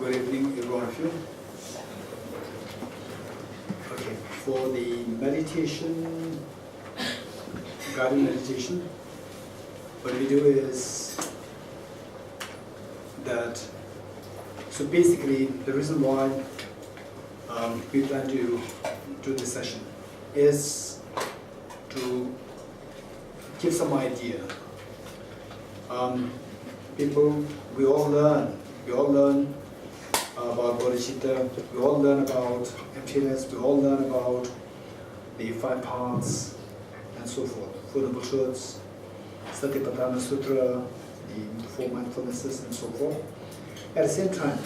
Good evening, every one of you. Okay, for the meditation, guided meditation, what we do is that, so basically the reason why we plan to do this session is to give some idea. People, we all learn about Bodhicitta, we all learn about emptiness, we all learn about the 5 parts and so forth, 4 Noble Truths, Satipatthana Sutra, the 4 mindfulnesses and so forth. At the same time,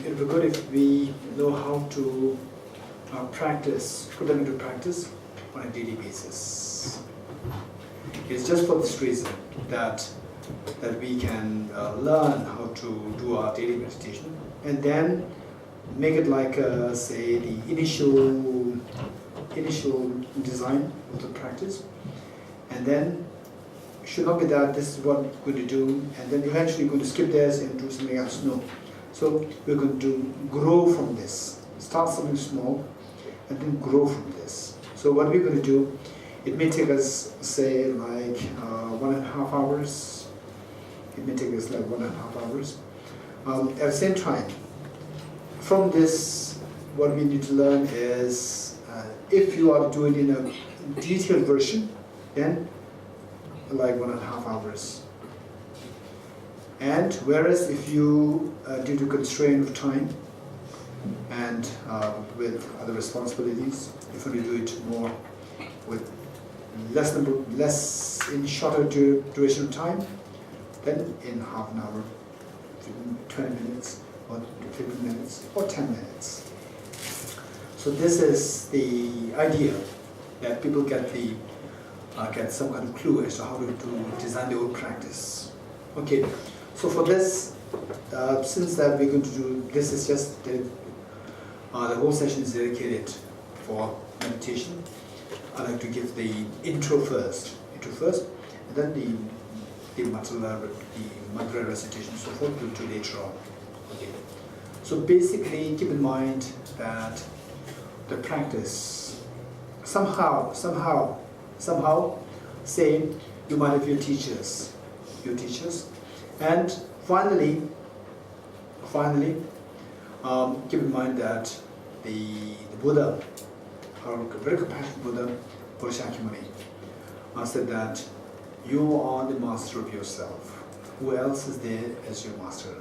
it would be good if we know how to practice, put them into practice on a daily basis. It's just for this reason that we can learn how to do our daily meditation and then make it like, say, the initial design of the practice, and then it should not be that this is what we're going to do and then eventually we're going to skip this and do something else. No. So we're going to grow from this. Start something small and then grow from this. So what we're going to do, it may take us, say, like 1.5 hours. It may take us like 1.5 hours. At the same time, from this, what we need to learn is, if you are doing it in a detailed version, then like 1.5 hours. And whereas if you, due to constraint of time and with other responsibilities, if you do it more with less in shorter duration of time, then in half an hour, 20 minutes, or 15 minutes, or 10 minutes. So this is the idea, that people get some kind of clue as to how to design their own practice. Okay, so for this, since that we're going to do, this is just the whole session is dedicated for meditation. I'd like to give the intro first, and then the mantra recitation and so forth we'll do later on. Okay. So basically, keep in mind that the practice somehow, say you might have your teachers, and finally, keep in mind that the Buddha, our very compassionate Buddha, Bodhicitta, said that you are the master of yourself. Who else is there as your master?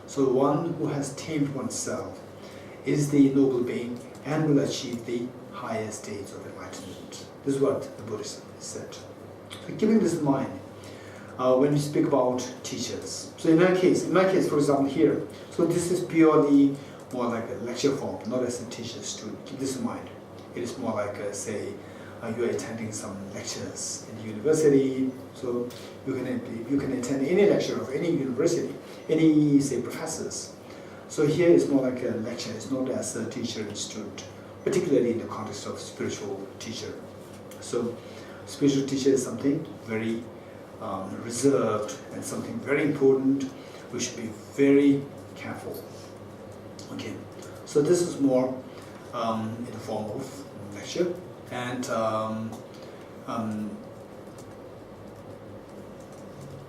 So one who has tamed oneself is the noble being and will achieve the higher states of enlightenment. This is what the Buddha said. So keeping this in mind, when we speak about teachers, so in my case, for example, here, so this is purely more like a lecture form, not as a teacher student. Keep this in mind. It is more like, say, you are attending some lectures in the university, so you can attend any lecture of any university, any, say, professors. So here is more like a lecture. It's not as a teacher and student, particularly in the context of spiritual teacher. So spiritual teacher is something very reserved and something very important. We should be very careful. Okay, so this is more in the form of lecture, and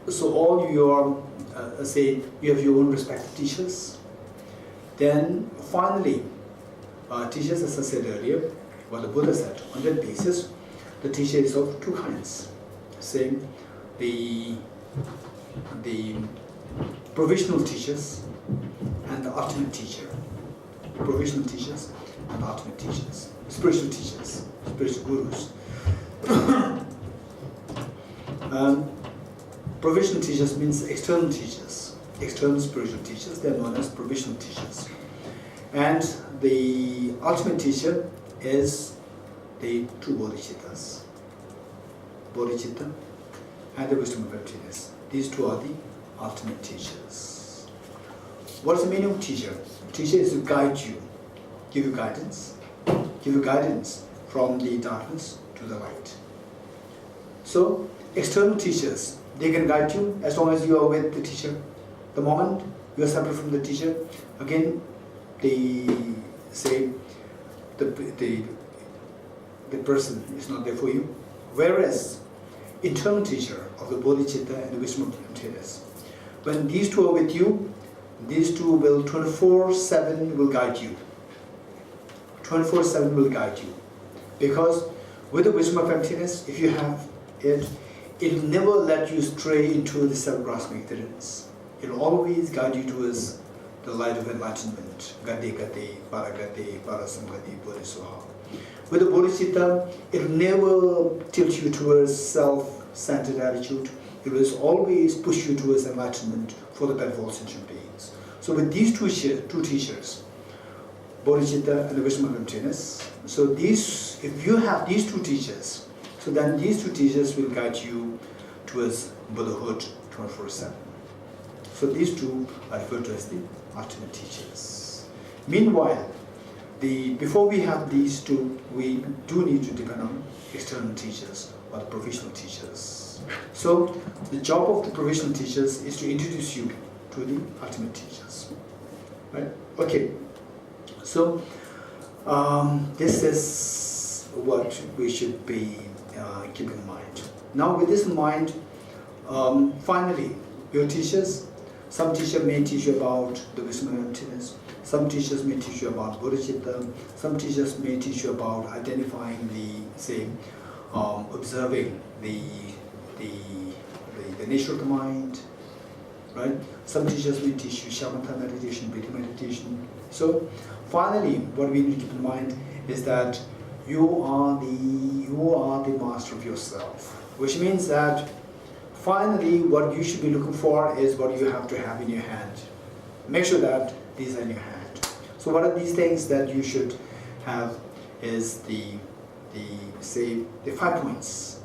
so all your, say, you have your own respective teachers. Then finally, teachers, as I said earlier, what the Buddha said, on that basis, the teacher is of 2 kinds. Saying the provisional teachers and the ultimate teacher. Provisional teachers and ultimate teachers. Spiritual teachers, spiritual gurus. Provisional teachers means external teachers. External spiritual teachers, they are known as provisional teachers. And the ultimate teacher is the 2 Bodhicittas. Bodhicitta and the wisdom of emptiness. These 2 are the ultimate teachers. What is the meaning of teacher? Teacher is to guide you, give you guidance from the darkness to the light. So external teachers, they can guide you as long as you are with the teacher. The moment you are separate from the teacher, again they say the person is not there for you. Whereas internal teacher of the Bodhicitta and the wisdom of emptiness, when these two are with you, these two will 24/7 will guide you. 24/7 will guide you. Because with the wisdom of emptiness, if you have it, it will never let you stray into the self-grasping ignorance. It will always guide you towards the light of enlightenment. Gati Gati, Paragati, Parasamgati, Bodhisattva. With the Bodhicitta, it will never tilt you towards self-centered attitude. It will always push you towards enlightenment for the benefit of all sentient beings. So with these two teachers, Bodhicitta and the wisdom of emptiness, so these, if you have these two teachers, so then these two teachers will guide you towards Buddhahood 24/7. So these two are referred to as the ultimate teachers. Meanwhile, before we have these two, we do need to depend on external teachers or the provisional teachers. So the job of the provisional teachers is to introduce you to the ultimate teachers. Right? Okay. So this is what we should be keeping in mind. Now with this in mind, finally, your teachers, some teacher may teach you about the wisdom of emptiness, some teachers may teach you about Bodhicitta, some teachers may teach you about identifying observing the nature of the mind, right? Some teachers may teach you shamatha meditation, breathing meditation. So finally, what we need to keep in mind is that you are the master of yourself, which means that finally what you should be looking for is what you have to have in your hand. Make sure that these are in your hand. So what are these things that you should have is the 5 points,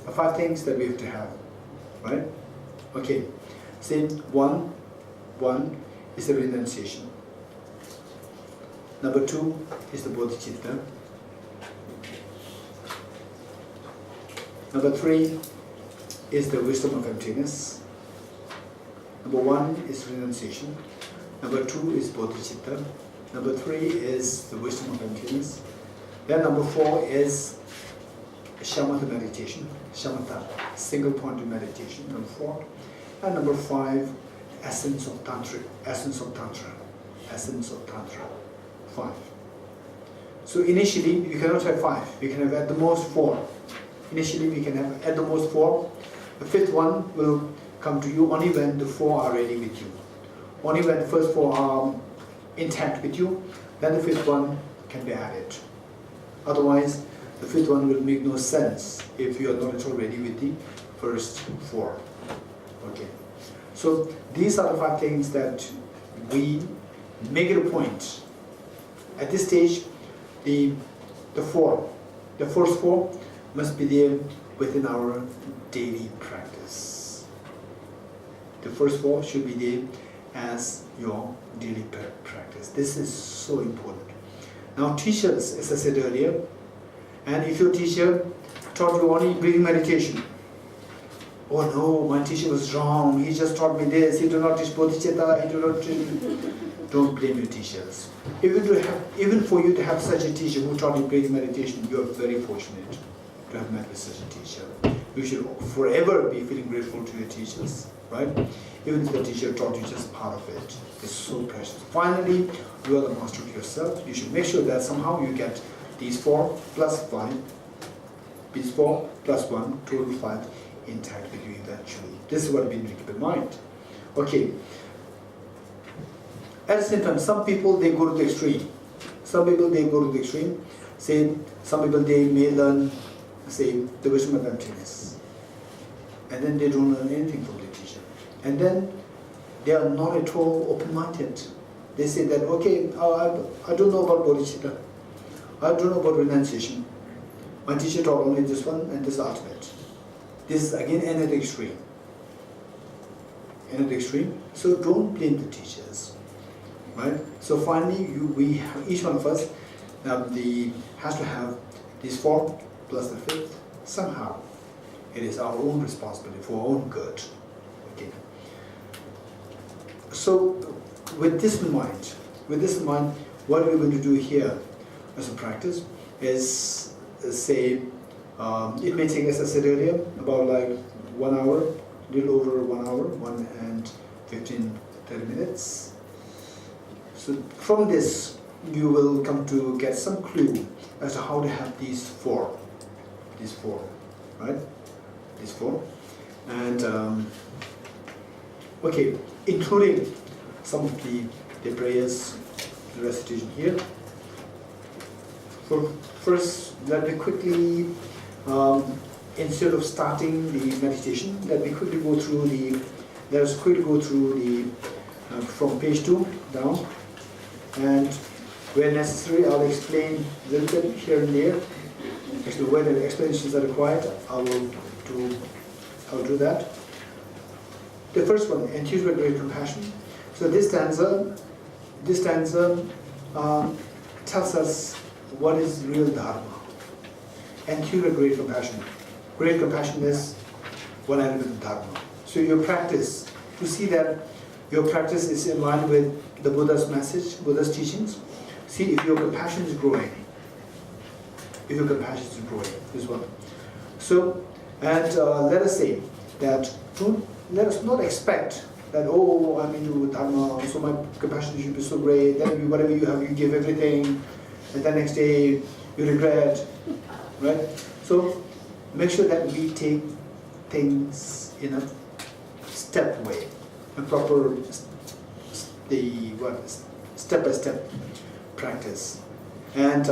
the 5 things that we have to have, right? Okay, say one is the renunciation. Number 2 is the Bodhicitta. Number 3 is the wisdom of emptiness. Number 1 is renunciation. Number 2 is Bodhicitta. Number 3 is the wisdom of emptiness. Then number 4 is shamatha meditation. Shamatha, single pointed meditation. Number 4. And number 5, essence of Tantra. Essence of Tantra. 5. So initially you cannot have 5. You can have at the most 4. Initially we can have at the most 4. The 5th one will come to you only when the 4 are ready with you. Only when the first 4 are intact with you, then the 5th one can be added. Otherwise, the 5th one will make no sense if you are not at all ready with the first 4. Okay. So these are the 5 things that we make it a point. At this stage, the first 4 must be there within our daily practice. The first 4 should be there as your daily practice. This is so important. Now teachers, as I said earlier, and if your teacher taught you only breathing meditation, oh no, my teacher was wrong, he just taught me this, he did not teach Bodhicitta, he did not teach... Don't blame your teachers. Even for you to have such a teacher who taught you breathing meditation, you are very fortunate to have met with such a teacher. You should forever be feeling grateful to your teachers, right? Even if the teacher taught you just part of it. It's so precious. Finally, you are the master of yourself. You should make sure that somehow you get these 4 plus 5, these 4 plus 1, total 5 intact with you eventually. This is what we need to keep in mind. Okay. At the same time, some people they go to the extreme. Some people they go to the extreme. Say, some people they may learn, say, the wisdom of emptiness. And then they don't learn anything from the teacher. And then they are not at all open-minded. They say that, okay, I don't know about Bodhicitta. I don't know about renunciation. My teacher taught only this one and this ultimate. This is again another extreme. Another extreme. So don't blame the teachers. Right? So finally, each one of us has to have these 4 plus the 5th somehow. It is our own responsibility for our own good. Okay. So, with this in mind, what we're going to do here as a practice is, say, it may take, as I said earlier, about like 1 hour, a little over 1 hour, 1 and 15, 30 minutes. So from this, you will come to get some clue as to how to have these four, right? These four. And, okay, including some of the prayers, the recitation here. First, let me quickly, instead of starting the meditation, let us quickly go through the, from page 2 down, and where necessary, I'll explain a little bit here and there. Actually, where the explanations are required, I will do that. The first one, enthused by great compassion. So this stanza tells us what is real dharma. Enthused by great compassion. Great compassion is one element of dharma. So your practice, to see that your practice is in line with the Buddha's message, Buddha's teachings. See if your compassion is growing. This is one. So, and let us say that, let us not expect that, oh, I'm into dharma, so my compassion should be so great, then whatever you have, you give everything, and the next day you regret, right? So, make sure that we take things in a step way, a proper, step-by-step practice. And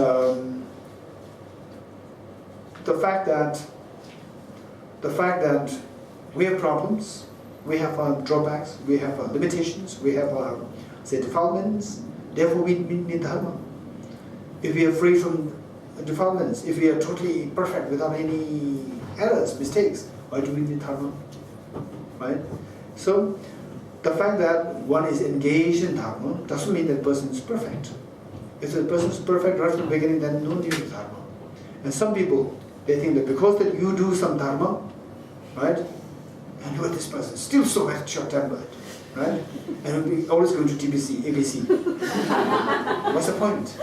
the fact that we have problems, we have our drawbacks, we have our limitations, we have our, say, defilements, therefore we need dharma. If we are free from defilements, if we are totally perfect without any errors, mistakes, why do we need dharma? Right? So, the fact that one is engaged in dharma doesn't mean that person is perfect. If the person is perfect right from the beginning, then no need of dharma. And some people, they think that because that you do some dharma, right, and you are this person, still so short-tempered, right, and will be always going to TBC, ABC. What's the point?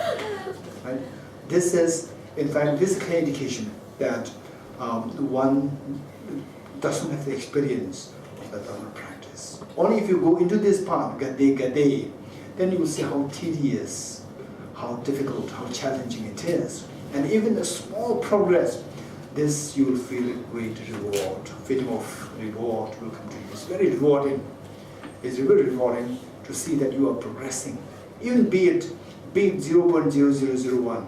Right? This is, in fact, this is a clear indication that one doesn't have the experience of the dharma practice. Only if you go into this path, gade, then you will see how tedious, how difficult, how challenging it is. And even a small progress, this you will feel a great reward. Feeling of reward will come to you. It's very rewarding. It's very rewarding to see that you are progressing. Even be it 0.0001,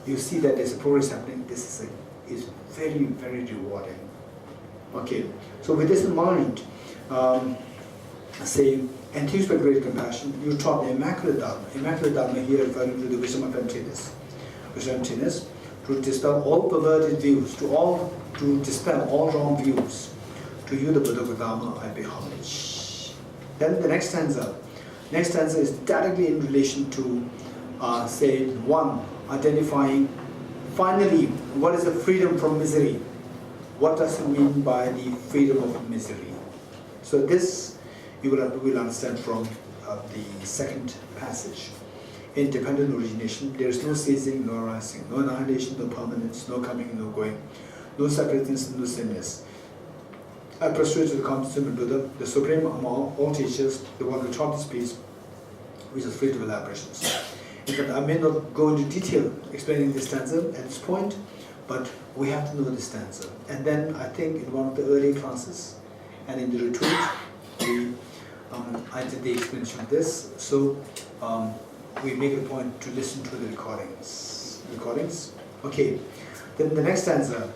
you see that there's a progress happening. This is very, very rewarding. Okay, so with this in mind, say, enthused by great compassion, you taught the Immaculate Dharma. Immaculate Dharma here referring to the wisdom of emptiness. Emptiness, to dispel all perverted views, to dispel all wrong views. To you, the Buddha Dharma, I pay homage. Then the next stanza is directly in relation to, say, one, identifying finally what is the freedom from misery. What does it mean by the freedom of misery? So this you will understand from the second passage. Independent origination, there is no ceasing, no arising, no annihilation, no permanence, no coming, no going, no separateness, no sameness. I prostrate to the consummate Buddha, the supreme among all teachers, the one who taught this piece, which is free to elaborations. In fact, I may not go into detail explaining this stanza at this point, but we have to know this stanza. And then I think in one of the early classes and in the retreat, I did the explanation of this. So we make a point to listen to the recordings. Okay. Then the next stanza.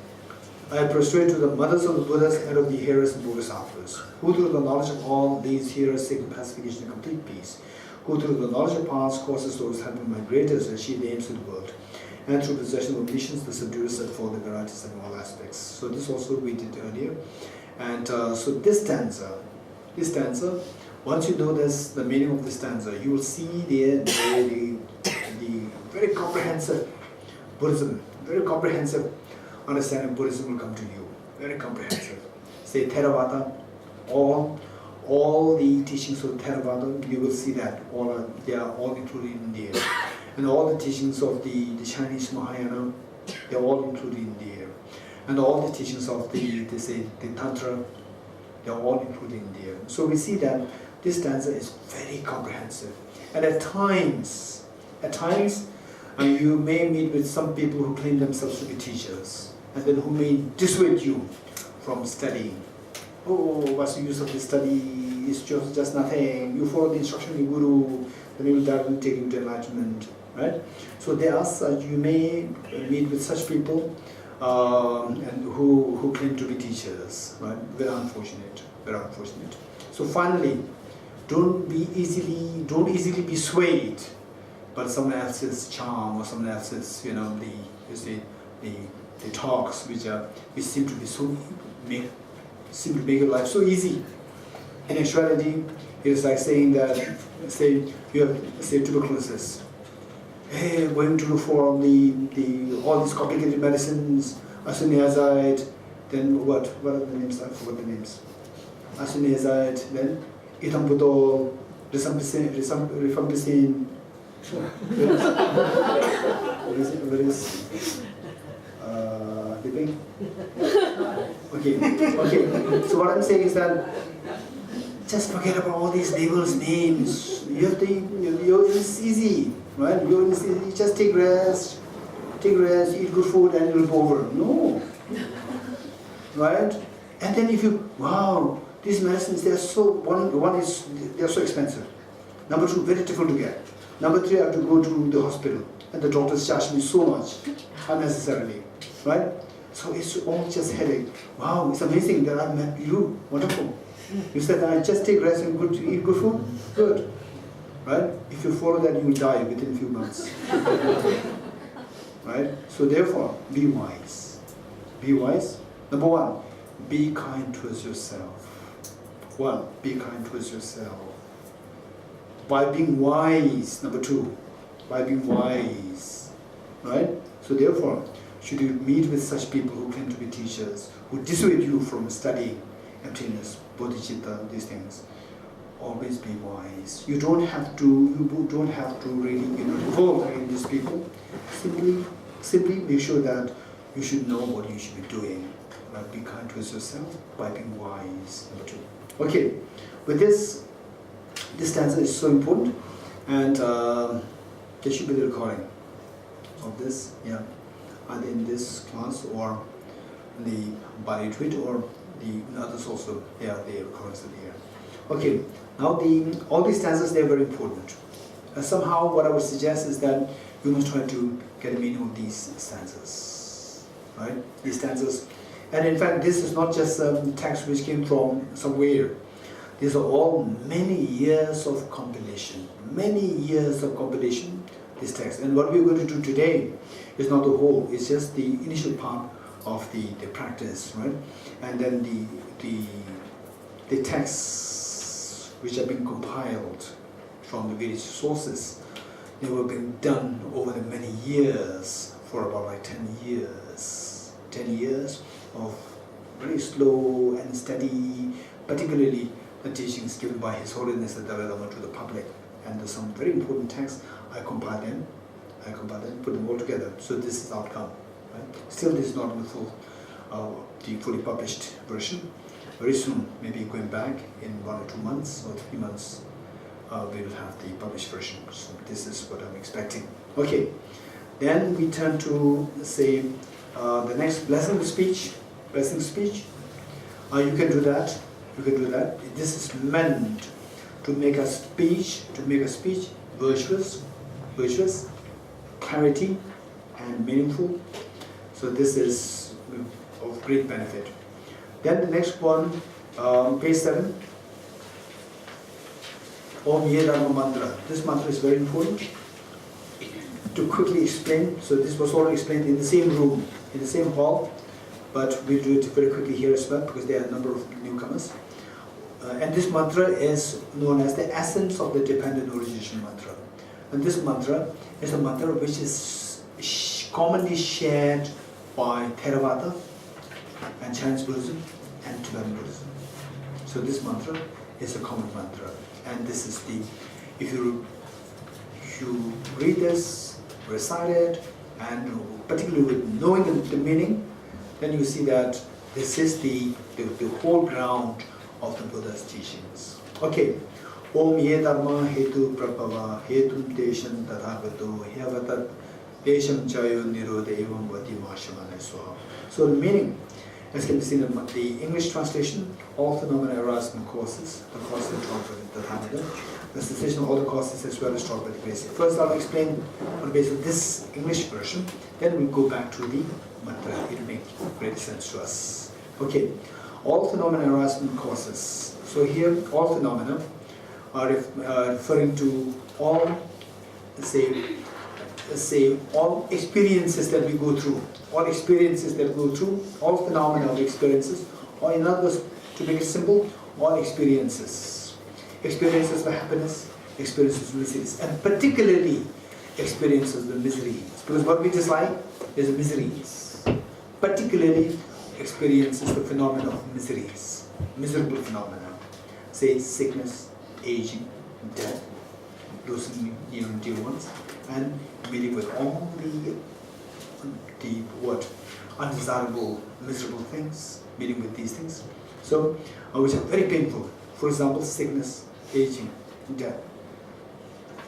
I prostrate to the mothers of the Buddhas and of the hearers and Bodhisattvas, who through the knowledge of all these hearers seek the pacification and complete peace, who through the knowledge of paths causes those helping migrators and achieve the aims of the world, and through possession of omniscience the subduers set forth the varieties in all aspects. So this also we did earlier. And so this stanza, once you know this, the meaning of this stanza, you will see the very comprehensive Buddhism, very comprehensive understanding of Buddhism will come to you. very comprehensive. Say Theravada, all the teachings of Theravada, you will see that they are all included in there. And all the teachings of the Chinese Mahayana, they are all included in there. And all the teachings of the Tantra, they are all included in there. So we see that this stanza is very comprehensive. And at times, you may meet with some people who claim themselves to be teachers, and then who may dissuade you from studying. Oh, what's the use of this study? It's just nothing. You follow the instruction of the Guru, then that will take you to enlightenment, right? So there are such, you may meet with such people and who claim to be teachers, right? Very unfortunate, very unfortunate. So finally, don't easily be swayed by someone else's charm or someone else's, the talks which seem to be seem to make your life so easy. In actuality, it's like saying that, say you have tuberculosis. Hey, going to look for all these complicated medicines, isoniazid, then what are the names? I forgot the names. Isoniazid, then ethambutol, rifampicin. What is living? Okay. So what I'm saying is that just forget about all these labels, names. It's easy, right? You just take rest, eat good food, and you'll go over. No, right? And then these medicines, they're so expensive. Number two, very difficult to get. Number three, I have to go to the hospital, and the doctors charge me so much unnecessarily, right? So it's all just headache. Wow, it's amazing that I met you. Wonderful. You said I just take rest and eat good food. Good, right? If you follow that, you will die within a few months. Right? So therefore, be wise. Be wise. Number one, be kind towards yourself. Be kind towards yourself. By being wise. Number two, by being wise. Right? So therefore, should you meet with such people who claim to be teachers, who dissuade you from studying emptiness, bodhicitta, these things, always be wise. You don't have to really revolt against these people. Simply make sure that you should know what you should be doing. Be kind towards yourself by being wise. Number two. Okay, with this stanza is so important, and there should be the recording of this, either in this class or the body tweet or the others also. The recordings are there. Okay, now all these stanzas, they are very important. Somehow what I would suggest is that you must try to get a meaning of these stanzas, right? These stanzas. And in fact, this is not just a text which came from somewhere. These are all many years of compilation. This text. And what we're going to do today is not the whole, it's just the initial part of the practice, right? And then the texts which have been compiled from the various sources, they were being done over the many years, for about like 10 years. 10 years of very slow and steady, particularly the teachings given by His Holiness the Dalai Lama to the public. And there's some very important texts. I compile them, put them all together. So this is the outcome. Right? Still, this is not the fully published version. Very soon, maybe going back in 1 or 2 months or 3 months, we will have the published version. So this is what I'm expecting. Okay, then we turn to say the next blessing speech. You can do that. This is meant to make a speech virtuous, clarity, and meaningful. So this is of great benefit. Then the next one, page 7. Om Ye Dharma Mantra. This mantra is very important. To quickly explain, so this was already explained in the same room, in the same hall, but we'll do it very quickly here as well because there are a number of newcomers. And this mantra is known as the essence of the dependent origination mantra. And this mantra is a mantra which is commonly shared by Theravada, and Chinese Buddhism and Tibetan Buddhism. So this mantra is a common mantra, and this is the, if you read this, recite it, and particularly with knowing the meaning, then you see that this is the whole ground of the Buddha's teachings. Okay. Om ye dharma hetu prabhava hetum deshan tathagato hyavatat desham chayo nirodha evam vati vashamana swaha. So the meaning, as can be seen in the English translation, all phenomena arise from causes. The causes are taught by the Tathagata. The cessation of all the causes as well as taught by the grace. First I'll explain on the basis of this English version, then we'll go back to the mantra. It will make great sense to us. Okay, all phenomena arise from causes. So here, all phenomena are referring to all, say all experiences that we go through, all experiences that go through, all phenomena of experiences, or in other words, to make it simple, all experiences. Experiences of happiness, experiences of miseries, and particularly experiences of miseries. Because what we dislike is the miseries. Particularly experiences the phenomena of miseries, miserable phenomena. Say sickness, aging, death, losing dear ones, and dealing with all the undesirable, miserable things, dealing with these things. So, which are very painful. For example, sickness, aging, death.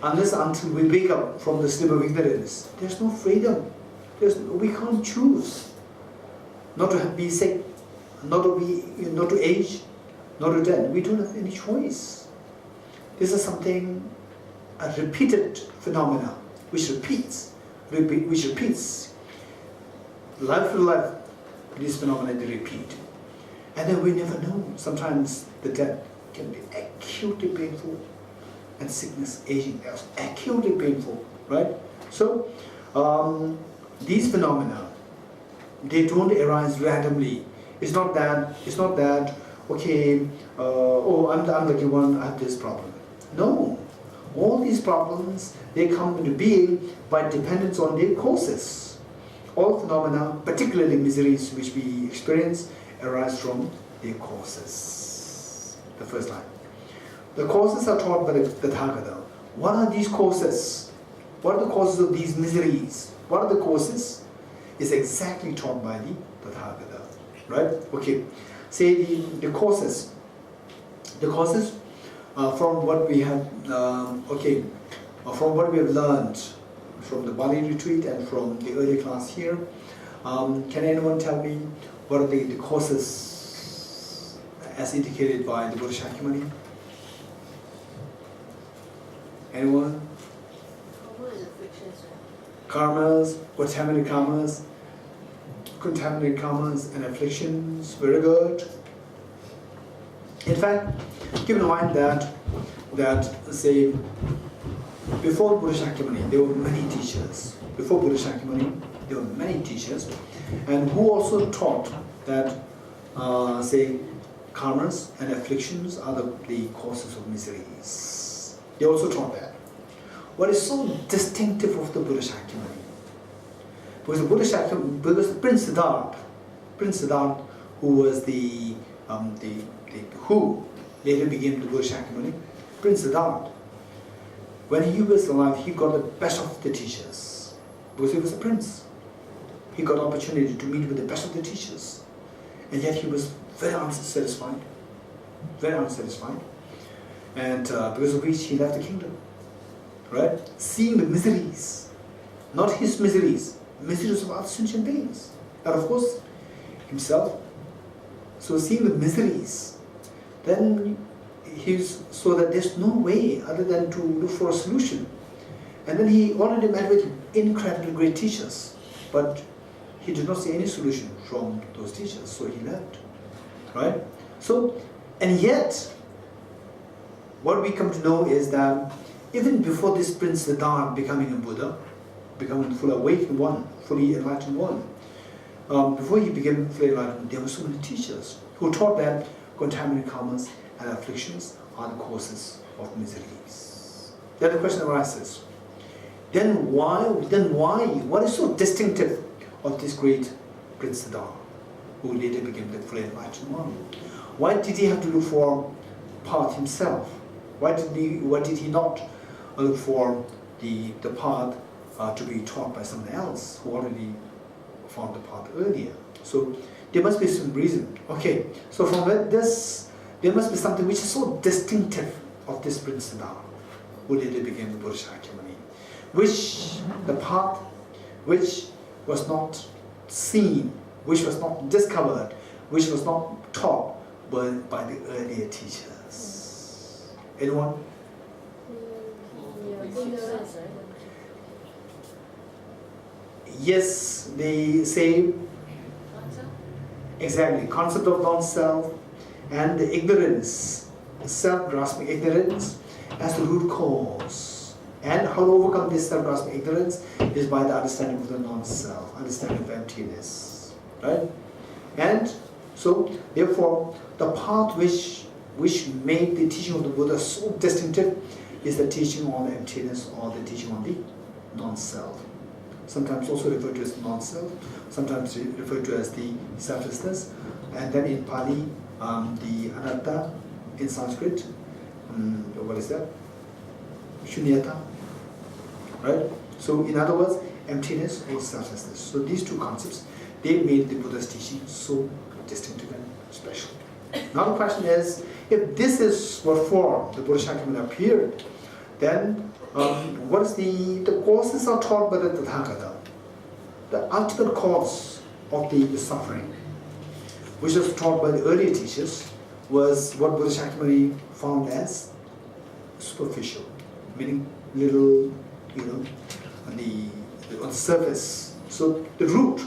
Unless until we wake up from the sleep of ignorance, there's no freedom. We can't choose not to be sick, not to age, not to death. We don't have any choice. This is something, a repeated phenomena, which repeats, life to life. These phenomena, they repeat, and then we never know. Sometimes the death can be acutely painful, and sickness, aging, acutely painful, right? So these phenomena, they don't arise randomly. It's not that okay, oh, I'm the unlucky one, I have this problem. No, all these problems, they come into being by dependence on their causes. All phenomena, particularly miseries which we experience, arise from their causes. The first line. The causes are taught by the Tathagata. What are these causes? What are the causes of these miseries? What are the causes? Is exactly taught by the Tathagata. Right? Okay. Say the causes. The causes from what we have from what we have learned from the Bali retreat and from the early class here. Can anyone tell me what are the causes as indicated by the Bodhicitta? Anyone? Karmas, contaminated karmas and afflictions. Very good. In fact, keep in mind that say before Buddha Shakyamuni there were many teachers. Before Buddha Shakyamuni there were many teachers, and who also taught that say karmas and afflictions are the causes of miseries. They also taught that. What is so distinctive of the Buddha Shakyamuni? Because the Buddha Shakyamuni, because Prince Siddhartha, who was who later became the Buddha Shakyamuni, Prince Siddhartha, when he was alive, he got the best of the teachers. Because he was a prince. He got opportunity to meet with the best of the teachers. And yet he was very unsatisfied. Very unsatisfied. And because of which he left the kingdom. Right? Seeing the miseries, not his miseries, miseries of other sentient beings. And of course, himself. So seeing the miseries, then so that there's no way other than to look for a solution. And then he already met with incredibly great teachers, but he did not see any solution from those teachers, so he left. Right? So, and yet, what we come to know is that even before this Prince Siddhartha becoming a Buddha, becoming fully awakened one, fully enlightened one, before he became fully enlightened, there were so many teachers who taught that contaminated karmas and afflictions are the causes of miseries. Then the question arises, then why, what is so distinctive of this great Prince Siddhartha? who later became the fully enlightened one. Why did he have to look for path himself? Why did he not look for the path to be taught by someone else who already found the path earlier? So there must be some reason. Okay, so from this, there must be something which is so distinctive of this Prince Siddhartha, who later became the Bodhicitta, which the path which was not seen, which was not discovered, which was not taught by the earlier teachers. Anyone? Yes, they say exactly concept of non-self and the ignorance, self-grasping ignorance as the root cause. And how to overcome this self-grasping ignorance is by the understanding of the non-self, understanding of emptiness, right? And so, therefore, the path which made the teaching of the Buddha so distinctive is the teaching on the emptiness or the teaching on the non-self. Sometimes also referred to as non-self, sometimes referred to as the selflessness, and then in Pali, the anatta, in Sanskrit, what is that? Shunyata, right? So in other words, emptiness or selflessness. So these two concepts, they made the Buddha's teaching so distinctive and special. Now the question is, if this is what form the Bodhisattva appeared, then what is the causes are taught by the Tathagata. The ultimate cause of the suffering, which was taught by the earlier teachers, was what Bodhisattva found as superficial, meaning little, on the surface. So the root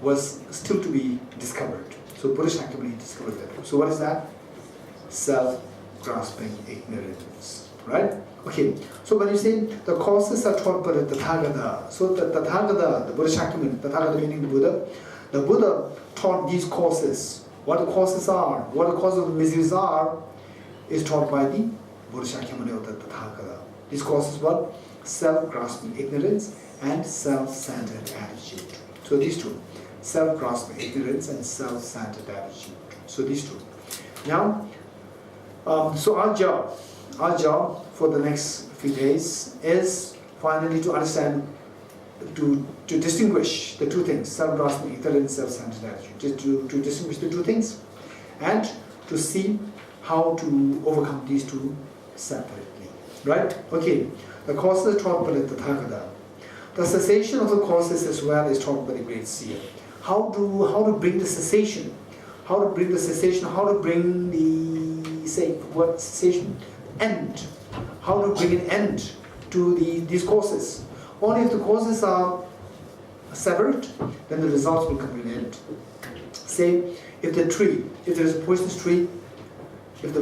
was still to be discovered. So Bodhisattva discovered that. So what is that? Self-grasping ignorance, right? Okay, so when you say the causes are taught by the Tathagata, so the Tathagata, the Bodhisattva, Tathagata meaning the Buddha taught these causes. What the causes are, what the causes of the miseries are, is taught by the Bodhisattva or the Tathagata. These causes were self-grasping ignorance and self-centered attitude. So these two, self-grasping ignorance and self-centered attitude. So these two. Now, so our job for the next few days is finally to understand, to distinguish the two things, self-grasping ignorance, self-centered attitude, to distinguish the two things, and to see how to overcome these two separately. Right? Okay. The causes are taught by the Tathagata. The cessation of the causes as well is taught by the great seer. How to bring the cessation? How to bring the cessation? How to bring the cessation? End. How to bring an end to these causes? Only if the causes are severed, then the results will come to an end. Say, if there's a poisonous tree, if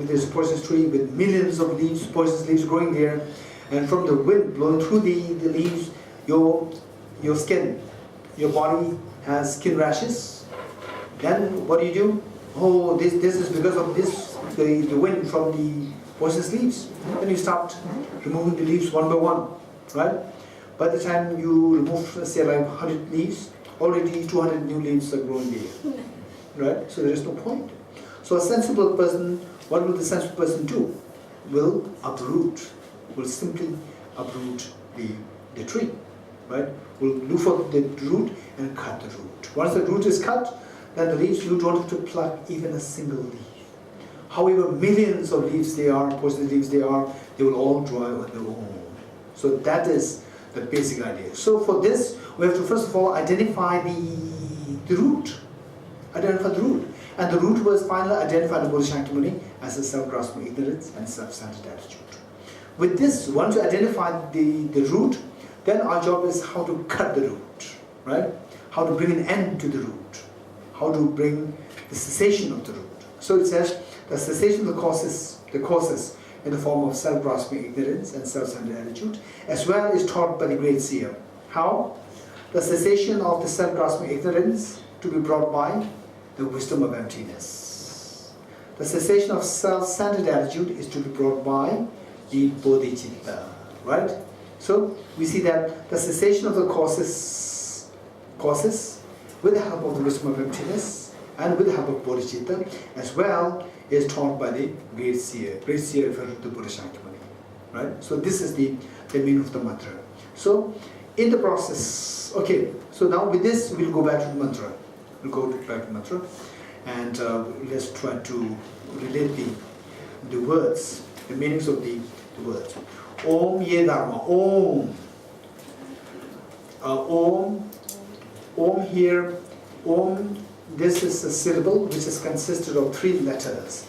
there's a poisonous tree with millions of leaves, poisonous leaves growing there, and from the wind blowing through the leaves, your skin, your body has skin rashes, then what do? Oh, this is because of the wind from the poisonous leaves. Then you start removing the leaves one by one, right? By the time you remove, say, like 100 leaves, already 200 new leaves are growing there, right? So there is no point. So a sensible person, what will the sensible person do? Will simply uproot the tree, right? Will look for the root and cut the root. Once the root is cut, then the leaves, you don't have to pluck even a single leaf. However millions of leaves they are, poisonous leaves they will all dry on their own. So that is the basic idea. So for this, we have to first of all identify the root. Identify the root. And the root was finally identified in Bodhisattva as a self-grasping ignorance and self-centered attitude. With this, once you identify the root, then our job is how to cut the root, right? How to bring an end to the root. How to bring the cessation of the root. So it says, the cessation of the causes in the form of self-grasping ignorance and self-centered attitude, as well is taught by the great seer. How? The cessation of the self-grasping ignorance to be brought by the wisdom of emptiness. The cessation of self-centered attitude is to be brought by the Bodhicitta, right? So we see that the cessation of the causes with the help of the wisdom of emptiness and with the help of Bodhicitta as well is taught by the great seer. Great seer referred to the Buddha Shakyamuni. Right? So this is the meaning of the mantra. So in the process, okay, so now with this we'll go back to the mantra. We'll go back to the mantra and let's try to relate the words, the meanings of the words. Om Ye Dharma. Om. Om here. Om. This is a syllable which is consisted of 3 letters.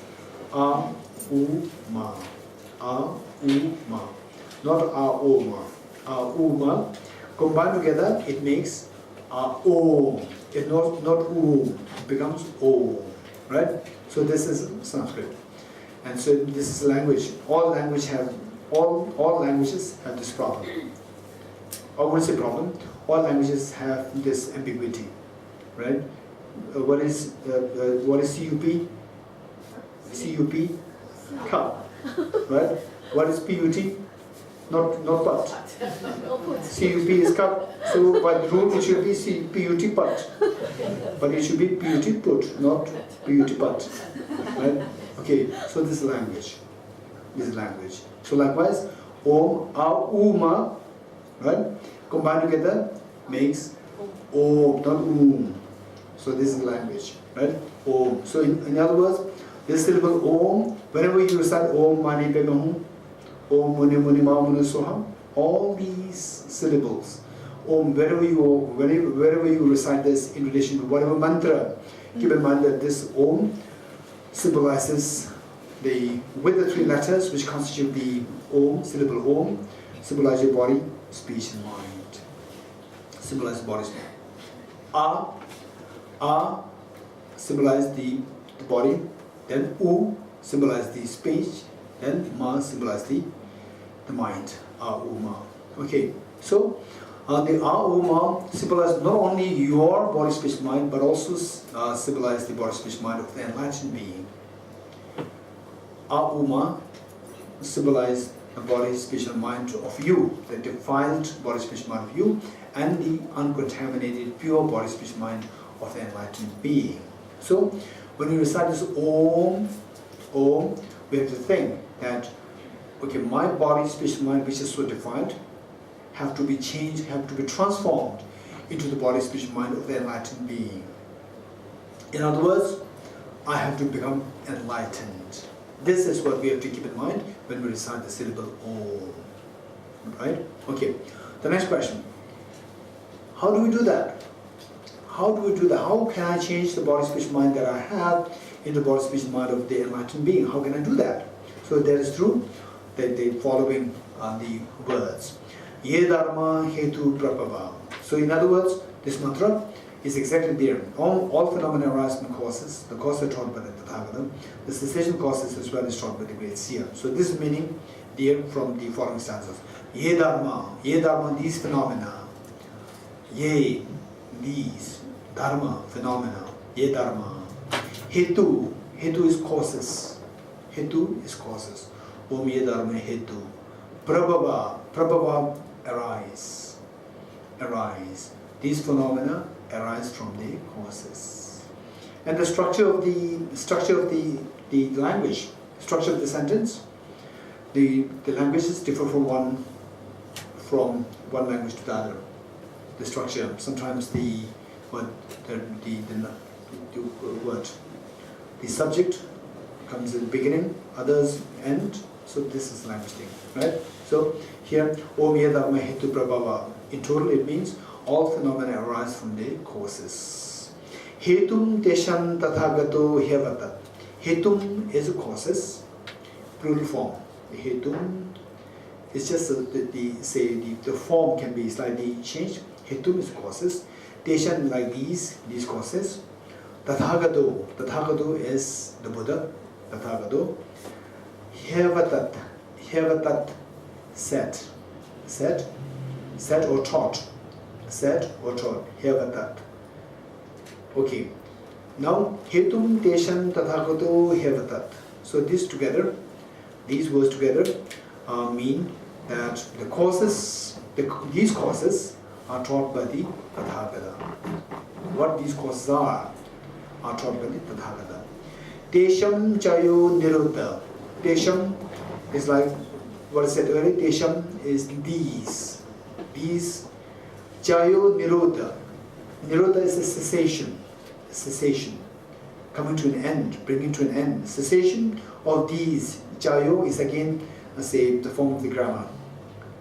A, U, Ma. A, U, Ma. Not A, O, Ma. A, U, Ma. Combined together, it makes Om. It not Om. It becomes Om. Right? So this is Sanskrit. And so this is language. All languages have this problem. I wouldn't say problem. All languages have this ambiguity. Right? What is CUP? CUP? Cup. Right? What is PUT? Not pot. CUP is cup. So by the rule it should be PUT pot. But it should be PUT put, not PUT pot. Right? Okay, so this is language. This is language. So likewise, Om, A, U, Ma, right? Combined together makes Om, not So this is language, right? Om. So in other words, this syllable Om, whenever you recite Om Mani Padme Hum, Om Muni Muni Ma Muni Soham, all these syllables, Om, wherever you recite this in relation to whatever mantra, keep in mind that this Om symbolizes with the 3 letters which constitute the Om, syllable Om, symbolize your body, speech and mind. Symbolize body, speech. A symbolize the body, then U symbolize the speech, then Ma symbolize the mind. A, U, Ma. Okay, so the A, U, Ma symbolize not only your body, speech, mind, but also symbolize the body, speech, mind of the enlightened being. A, U, Ma symbolize the body, speech, and mind of you, the defiled body, speech, mind of you, and the uncontaminated, pure body, speech, mind of the enlightened being. So, when we recite this Om, we have to think that, okay, my body, speech, mind, which is so defiled, have to be changed, have to be transformed into the body, speech, mind of the enlightened being. In other words, I have to become enlightened. This is what we have to keep in mind when we recite the syllable Om. Right? Okay. The next question. How do we do that? How do we do that? How can I change the body, speech, mind that I have into the body, speech, mind of the enlightened being? How can I do that? So that is true. The following are the words. Ye dharma hetu prabhava. So in other words, this mantra is exactly there. All phenomena arise from causes. The causes are taught by the Tathagata. The cessation causes as well is taught by the great seer. So this is meaning there from the following stanzas. Ye dharma, these phenomena. Ye, these. Dharma, phenomena. Ye dharma. Hetu is causes. Hetu is causes. Om ye dharma hetu. Prabhava, arise. These phenomena arise from the causes. And the structure of the language, structure of the sentence, the languages differ from one language to the other. The structure, sometimes the subject comes in the beginning, others end. So this is language thing, right? So here, Om ye dharma hetu prabhava. In total, it means all phenomena arise from the causes. Hetum tesham tathagato hyevatat. Hetum is a causes, plural form. Hetum is just the form can be slightly changed. Hetum is causes. Tesham like these causes. Tathagato is the Buddha. Tathagato. Hyevatat said or taught. Hyevatat. Okay. Now hetum tesham tathagato hyevatat. So these words together mean that these causes are taught by the Tathagata. What these causes are? are taught by the Tathagata. Tesham chayo nirodha. Tesham is like what I said earlier. Tesham is these. These. Chayo nirodha. Nirodha is a cessation. A cessation. Coming to an end, bringing to an end. Cessation of these. Chayo is again, say, the form of the grammar.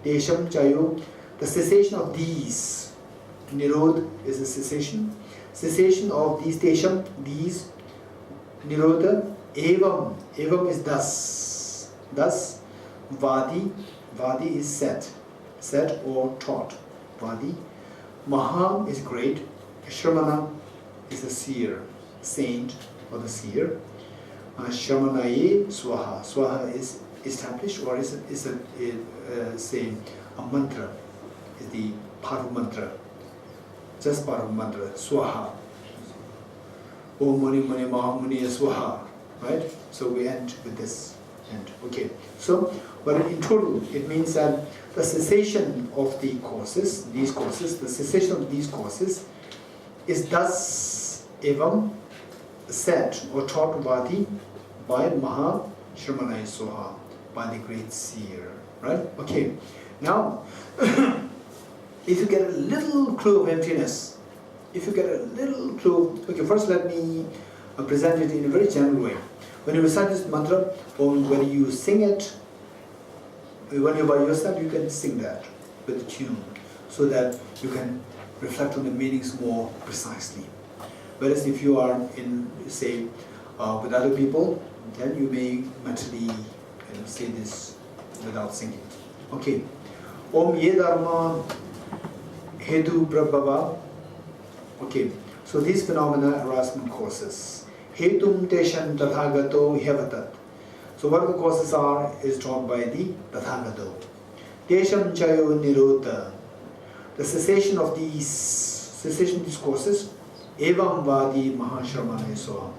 Tesham chayo, the cessation of these. Nirod is a cessation. Cessation of these. Tesham, these. Nirodha. Evam. Evam is thus. Thus. Vadi. Vadi is said. Said or taught. Vadi. Maha is great. Shramana is the seer. Saint or the seer. Shamanaye Swaha. Swaha is established or is say a mantra. Is the part of mantra. Just part of mantra. Swaha. Om Mani Mani Mahamuni Swaha. Right? So we end with this. End. Okay. So, but in total, it means that the cessation of the courses, these courses, the cessation of these courses is thus evam said or taught by Maha Shramanaya Soha, by the great seer. Right? Okay. Now, if you get a little clue of emptiness, if you get a little clue, okay, first let me present it in a very general way. When you recite this mantra, or when you sing it, when you're by yourself, you can sing that with the tune, so that you can reflect on the meanings more precisely. Whereas if you are in, say, with other people, then you may mentally say this without singing. Okay. Om ye dharma hetu prabhava. Okay. So these phenomena arise from causes. Hetum teshan tathagato hyevatat. So what the causes are is taught by the Tathagato. Tesham chayo nirodha. The cessation of these courses, evam vadi mahashramanaya soha.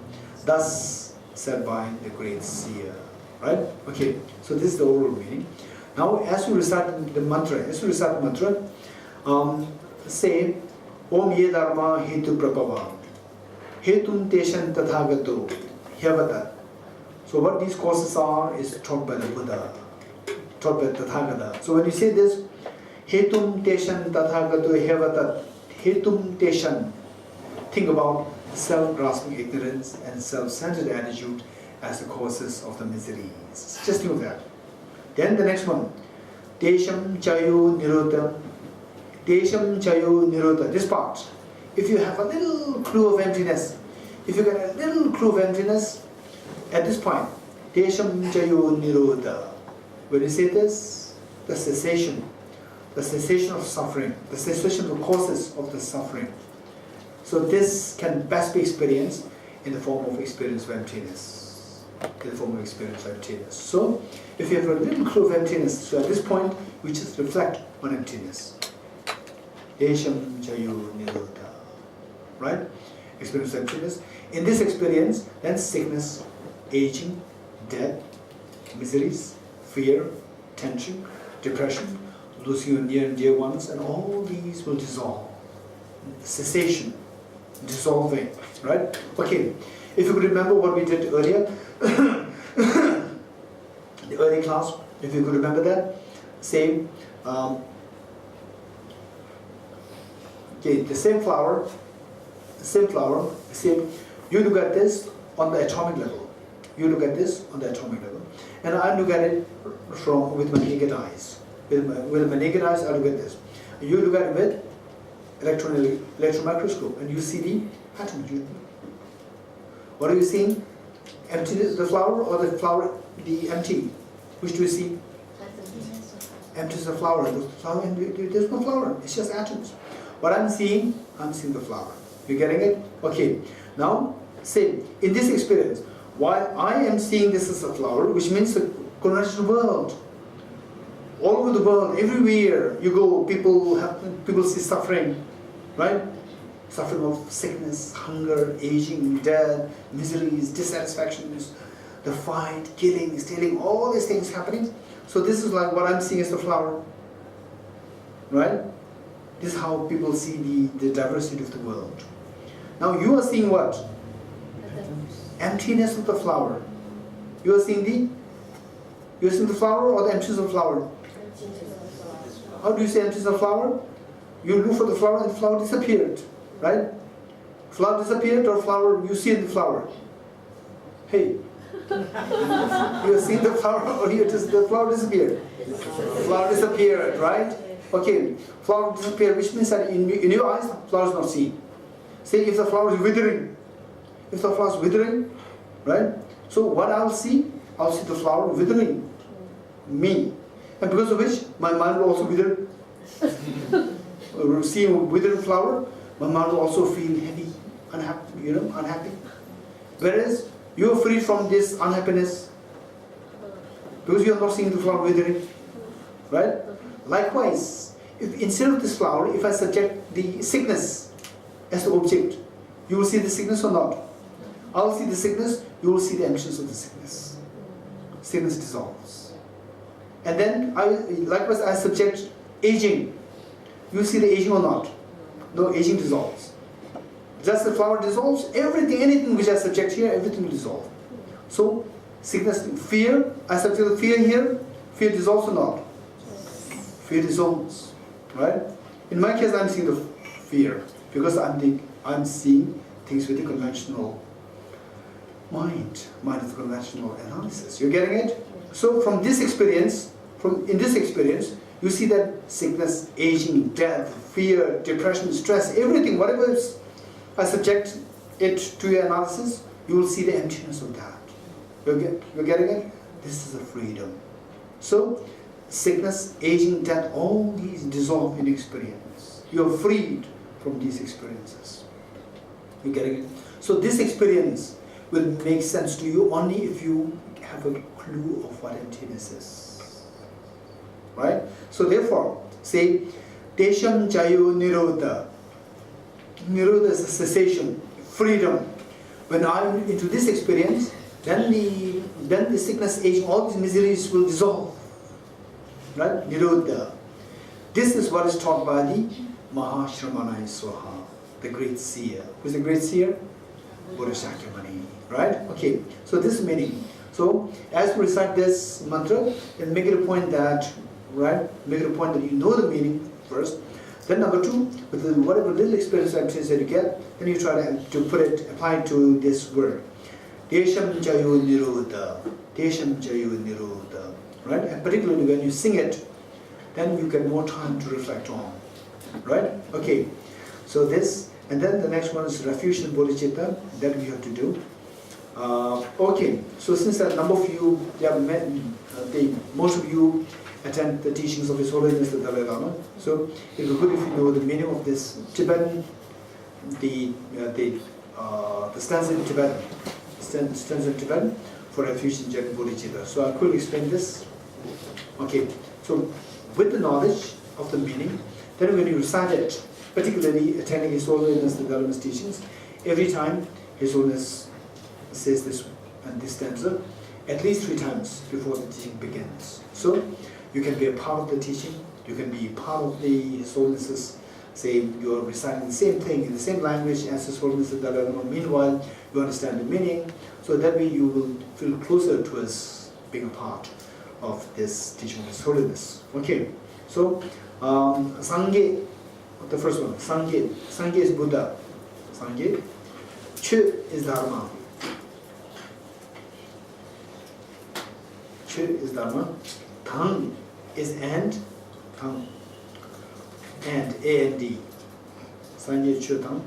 Thus said by the great seer. Right? Okay. So this is the overall meaning. Now, as you recite the mantra, say Om ye dharma hetu prabhava. Hetum teshan tathagato hyevatat. So what these courses are is taught by the Buddha, taught by Tathagata. So when you say this, Hetum teshan tathagato hyevatat, Hetum teshan, think about self-grasping ignorance and self-centered attitude as the causes of the miseries. Just think of that. Then the next one, Tesham chayo nirodha. Tesham chayo nirodha. This part, if you have a little clue of emptiness, if you get a little clue of emptiness, at this point, Tesham chayo nirodha. When you say this, the cessation of suffering, the cessation of the causes of the suffering. So this can best be experienced in the form of experience of emptiness. In the form of experience of emptiness. So, if you have a little clue of emptiness, so at this point, we just reflect on emptiness. Tesham chayo nirodha. Right? Experience of emptiness. In this experience, then sickness, aging, death, miseries, fear, tension, depression, losing your near and dear ones, and all these will dissolve. Cessation, dissolving, right? Okay, if you could remember what we did earlier, the early class, if you could remember that, say, okay, the same flower, say, you look at this on the atomic level. You look at this on the atomic level, and I look at it with my naked eyes. With my naked eyes, I look at this. You look at it with electron microscope, and you see the atom. What are you seeing? Emptiness, the flower, or the flower, the empty? Which do you see? Emptiness of flower. The flower, there's no flower. It's just atoms. What I'm seeing the flower. You getting it? Okay. Now, say in this experience, while I am seeing this as a flower, which means the conventional world, all over the world, everywhere you go, people see suffering, right? Suffering of sickness, hunger, aging, death, miseries, dissatisfactions, the fight, killing, stealing, all these things happening. So this is like what I'm seeing as the flower, right? This is how people see the diversity of the world. Now you are seeing what? Emptiness of the flower. You are seeing the flower or the emptiness of the flower? How do you say emptiness of the flower? You look for the flower and the flower disappeared, right? Flower disappeared or flower, you see the flower? Hey, you have seen the flower or the flower disappeared? Flower disappeared, right? Okay, flower disappeared, which means that in your eyes, flower is not seen. Say if the flower is withering, right? So what I'll see the flower withering me. And because of which, my mind will also wither. Seeing a withered flower, my mind will also feel heavy, unhappy. Whereas, you are free from this unhappiness because you are not seeing the flower withering, right? Likewise, if instead of this flower, if I subject the sickness as the object, you will see the sickness or not? I will see the sickness, you will see the emptiness of the sickness. Sickness dissolves. And then, likewise, I subject aging. You see the aging or not? No, aging dissolves. Just the flower dissolves, anything which I subject here, everything will dissolve. So, sickness, fear, I subject the fear here, fear dissolves or not? Fear dissolves, right? In my case, I'm seeing the fear because I'm seeing things with a conventional mind. Mind is conventional analysis. You're getting it? So, in this experience, you see that sickness, aging, death, fear, depression, stress, everything, whatever is, I subject it to your analysis, you will see the emptiness of that. You're getting it? This is a freedom. So, sickness, aging, death, all these dissolve in experience. You are freed from these experiences. You're getting it? So, this experience will make sense to you only if you have a clue of what emptiness is. Right? So, therefore, say, Tesham Jayo Nirodha. Nirodha is a cessation, freedom. When I'm into this experience, then the sickness, aging, all these miseries will dissolve. Right? Nirodha. This is what is taught by the Mahashramana Swaha, the great seer. Who's the great seer? Bodhicitta. Right? Okay. So this is meaning. So as we recite this mantra, then make it a point that, make it a point that you know the meaning first. Then number two, with whatever little experience that you get, then you try to apply it to this word. Desham Jayo Nirodha. Desham Jayo Nirodha. Right? And particularly when you sing it, then you get more time to reflect on. Right? Okay. So this, and then the next one is refuge and bodhicitta, that we have to do. Okay. So since a number of you, most of you attend the teachings of His Holiness the Dalai Lama. So it would be good if you know the meaning of this Tibetan, the stanza in Tibetan, stanza in Tibetan for refuge and bodhicitta. So I'll quickly explain this. Okay. So with the knowledge of the meaning, then when you recite it, particularly attending His Holiness the Dalai Lama's teachings, every time His Holiness says this and this stanza, at least 3 times before the teaching begins. So you can be a part of the teaching, you can be part of His Holiness's, say you are reciting the same thing in the same language as His Holiness the Dalai Lama. Meanwhile, you understand the meaning, so that way you will feel closer to us being a part of this teaching of His Holiness. Okay, so Sangye, the first one, Sangye. Sangye is Buddha. Sangye. Ch is Dharma. Ch is Dharma. Thang is and. Thang. And, A-N-D. Sangye Ch Thang.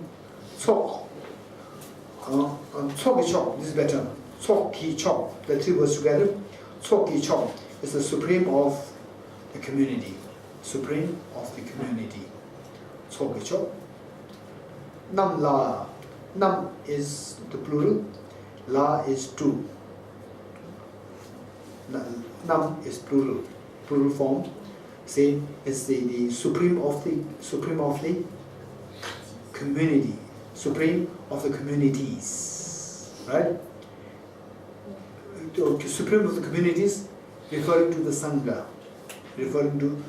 Tsok. Tsok ki Chok, this is better. Tsok ki Chok, the 3 words together. Tsok ki Chok is the supreme of the community. Supreme of the community. Tsok ki Chok. Nam La. Nam is the plural. La is 2. Nam is plural. Plural form. Say it's the supreme of the community. Supreme of the communities. Right? Supreme of the communities, referring to the Sangha. Referring to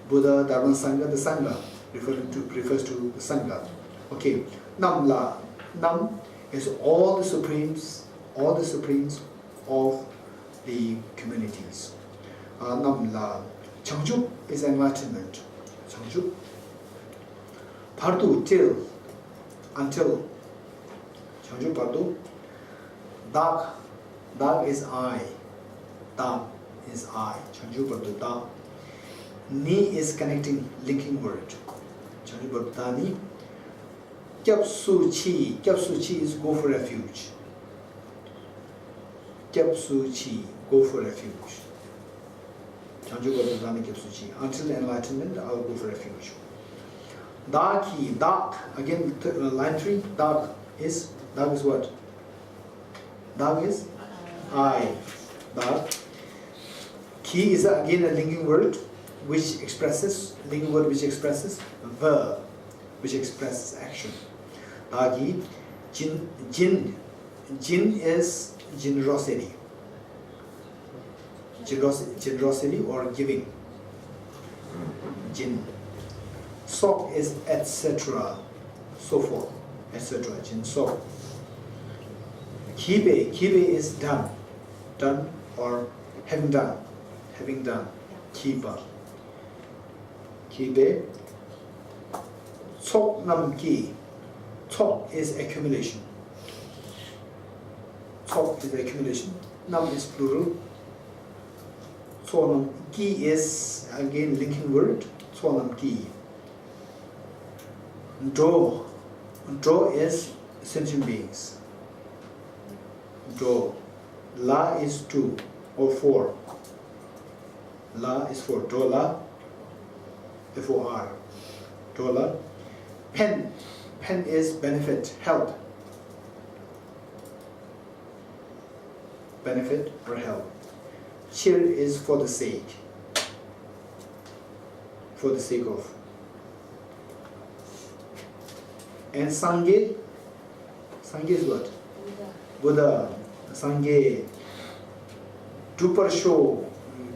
Buddha, Dharma, Sangha, the Sangha. Refers to the Sangha. Okay. Nam La. Nam is all the supremes of the communities. Namla Changjuk is enlightenment. Changjuk. Pardu till until Changjuk Pardu. Dag is I. Da is I. Changjuk Pardu Da. Ni is connecting, linking word. Changjuk Pardu Da Ni. Kyapsu Chi is go for refuge. Kyapsu Chi, go for refuge. Changjuk Pardu Da Ni Kyapsu Chi. Until enlightenment, I will go for refuge. Daki, Dak, again line 3, Dak is what? Dak is I. Dak. Ki is again a linking word which expresses, verb, which expresses action. Dagi, Jin is generosity. Generosity or giving. Jin. Sok is etc. so forth, etc. Jin Sok. Kibe is done or having done. Kiba. Kibe. Sok nam ki. Sok is accumulation. Nam is plural. Sonam ki is again linking word. Sonam ki. Draw is sentient beings. Draw. La is 2 or 4. La is 4. Dola. F-O-R. Dola. Pen is benefit, help. Benefit or help. Chir is for the sake. For the sake of. And Sangye is what? Buddha. Sangye. Drupar show.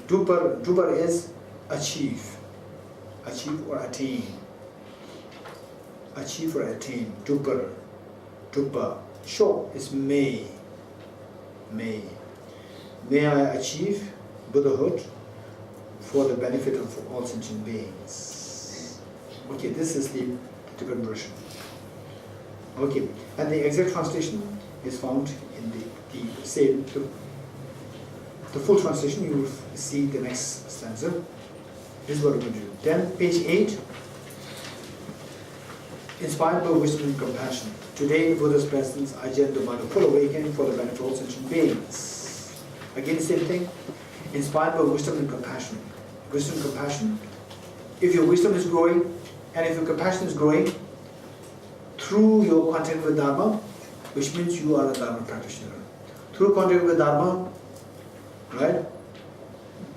Drupar is achieve. Achieve or attain. Achieve or attain. Drupa. Show is may. May I achieve Buddhahood for the benefit of all sentient beings. Okay, this is the Tibetan version. Okay, and the exact translation is found in the same, the full translation. You will see the next stanza. This is what we're going to do. Then, page 8. Inspired by wisdom and compassion. Today, in Buddha's presence, I gender mind of full awakening for the benefit of all sentient beings. Again, same thing. Inspired by wisdom and compassion. Wisdom and compassion. If your wisdom is growing, and if your compassion is growing, through your contact with Dharma, which means you are a Dharma practitioner. Through contact with Dharma, right?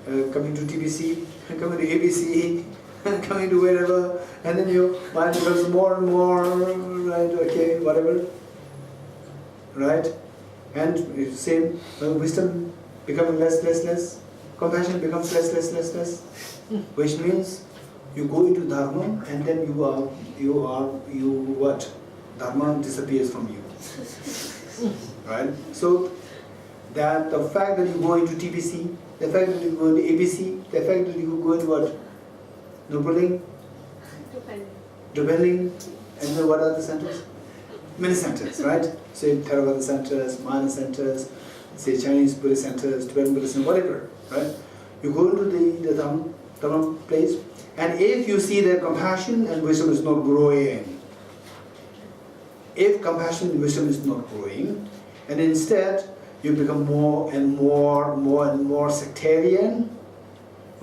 Coming to TBC, coming to ABC, coming to wherever, and then your mind becomes more and more, right, okay, whatever, right? And same, wisdom becoming less, compassion becomes less, which means you go into Dharma and then you what? Dharma disappears from you, right? So, that the fact that you go into TBC, the fact that you go into ABC, the fact that you go into what? Dwelling, and then what are the centers? Many centers, right? Say Theravada centers, Mahayana centers, say Chinese Buddhist centers, Tibetan Buddhist centers, whatever, right? You go into the Dharma place, and if you see that compassion and wisdom is not growing, if compassion and wisdom is not growing, and instead you become more and more sectarian.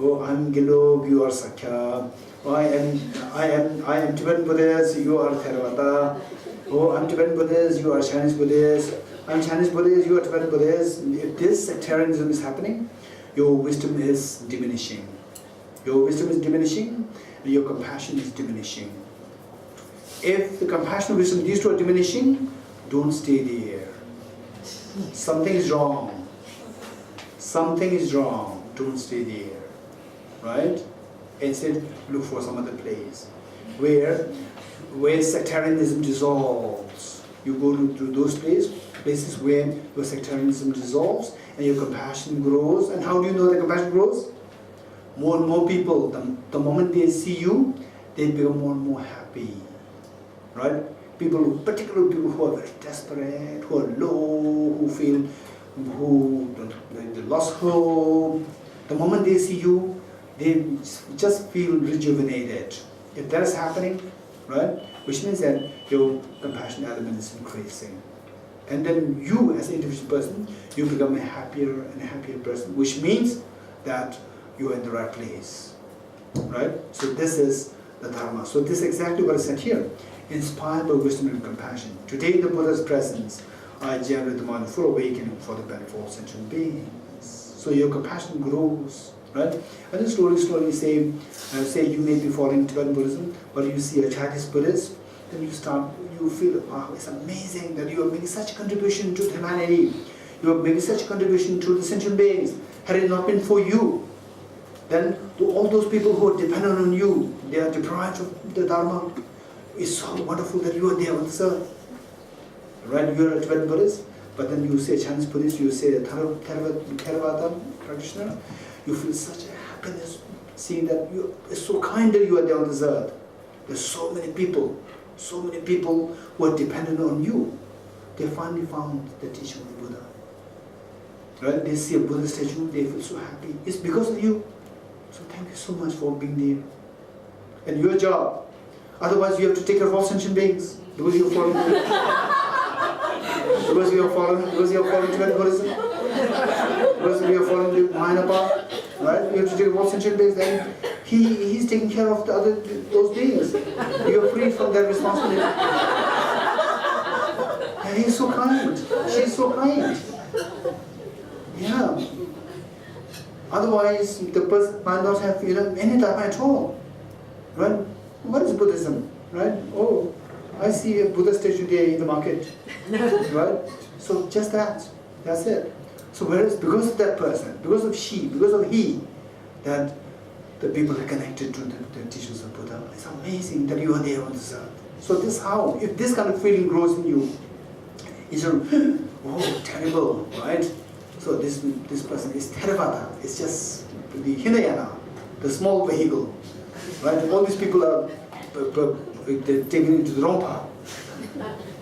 Oh, I'm Gelog, you are Sakya. Oh, I am Tibetan Buddhist, you are Theravada. Oh, I'm Tibetan Buddhist, you are Chinese Buddhist. I'm Chinese Buddhist, you are Tibetan Buddhist. If this sectarianism is happening, your wisdom is diminishing. Your wisdom is diminishing, and your compassion is diminishing. If the compassion and wisdom, these two are diminishing, don't stay there. Something is wrong. Something is wrong. Don't stay there. Right? Instead, look for some other place where sectarianism dissolves. You go to those places where your sectarianism dissolves and your compassion grows. And how do you know that compassion grows? More and more people, the moment they see you, they become more and more happy. Right? People, particularly people who are very desperate, who are low, who they lost hope. The moment they see you, they just feel rejuvenated. If that is happening, right, which means that your compassion element is increasing. And then you, as an individual person, you become a happier and happier person, which means that you are in the right place. Right? So this is the Dharma. So this is exactly what is said here. Inspired by wisdom and compassion. Today in the Buddha's presence, I generate the mind of full awakening for the benefit of all sentient beings. So your compassion grows, right? And then slowly say you may be following Tibetan Buddhism, but you see a Chinese Buddhist, then you feel, wow, it's amazing that you are making such a contribution to humanity. You are making such a contribution to the sentient beings. Had it not been for you, then to all those people who are dependent on you, they are deprived of the Dharma. It's so wonderful that you are there on this earth. Right? You are a Tibetan Buddhist, but then you say a Chinese Buddhist, you say a Theravada practitioner, you feel such a happiness seeing that it's so kind that you are there on this earth. There's so many people who are dependent on you. They finally found the teaching of the Buddha. Right? They see a Buddha statue, they feel so happy. It's because of you. So thank you so much for being there. And your job. Otherwise you have to take care of all sentient beings. Because you're following because you're following Tibetan Buddhism. Because you're following the Mahayana path. Right? You have to take care of all sentient beings. Then he's taking care of those beings. You're free from that responsibility. And he's so kind. She's so kind. Yeah. Otherwise, the person might not have any Dharma at all. Right? What is Buddhism? Right? Oh, I see a Buddha statue there in the market. Right? So just that. That's it. So whereas because of that person, because of he, that the people are connected to the teachings of Buddha, it's amazing that you are there on this earth. So this is how, if this kind of feeling grows in you, it's oh, terrible, right? So this person is Theravada. It's just the Hinayana, the small vehicle. Right? All these people are taken into the wrong path.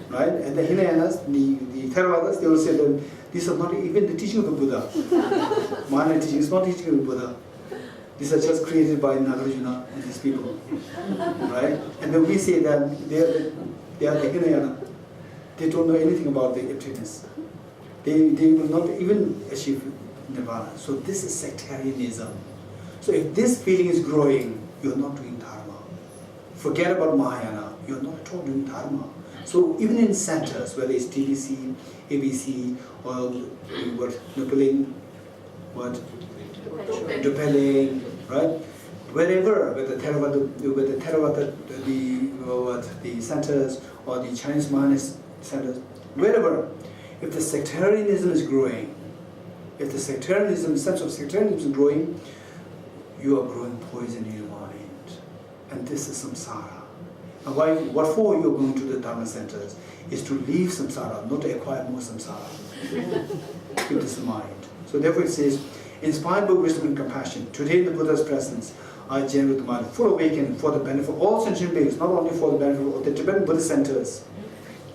Right? And the Hinayanas, the Theravadas, they will say that these are not even the teaching of the Buddha. Mahayana teaching is not teaching of the Buddha. These are just created by Nagarjuna and these people. Right? And then we say that they are the Hinayana. They don't know anything about the emptiness. They will not even achieve Nirvana. So this is sectarianism. So if this feeling is growing, you're not doing Dharma. Forget about Mahayana, you're not at all doing Dharma. So even in centers, whether it's TBC, ABC, or Nupeling, Dupeling, right? Wherever, whether Theravada, the centers, or the Chinese Mahayana centers, wherever, if the sectarianism is growing, if the sense of sectarianism is growing, you are growing poison in your mind. And this is samsara. And what for you are going to the Dharma centers is to leave samsara, not to acquire more samsara. Keep this in mind. So therefore it says, inspired by wisdom and compassion, today in the Buddha's presence, I generate the mind full awakening for the benefit of all sentient beings, not only for the benefit of the Tibetan Buddhist centers,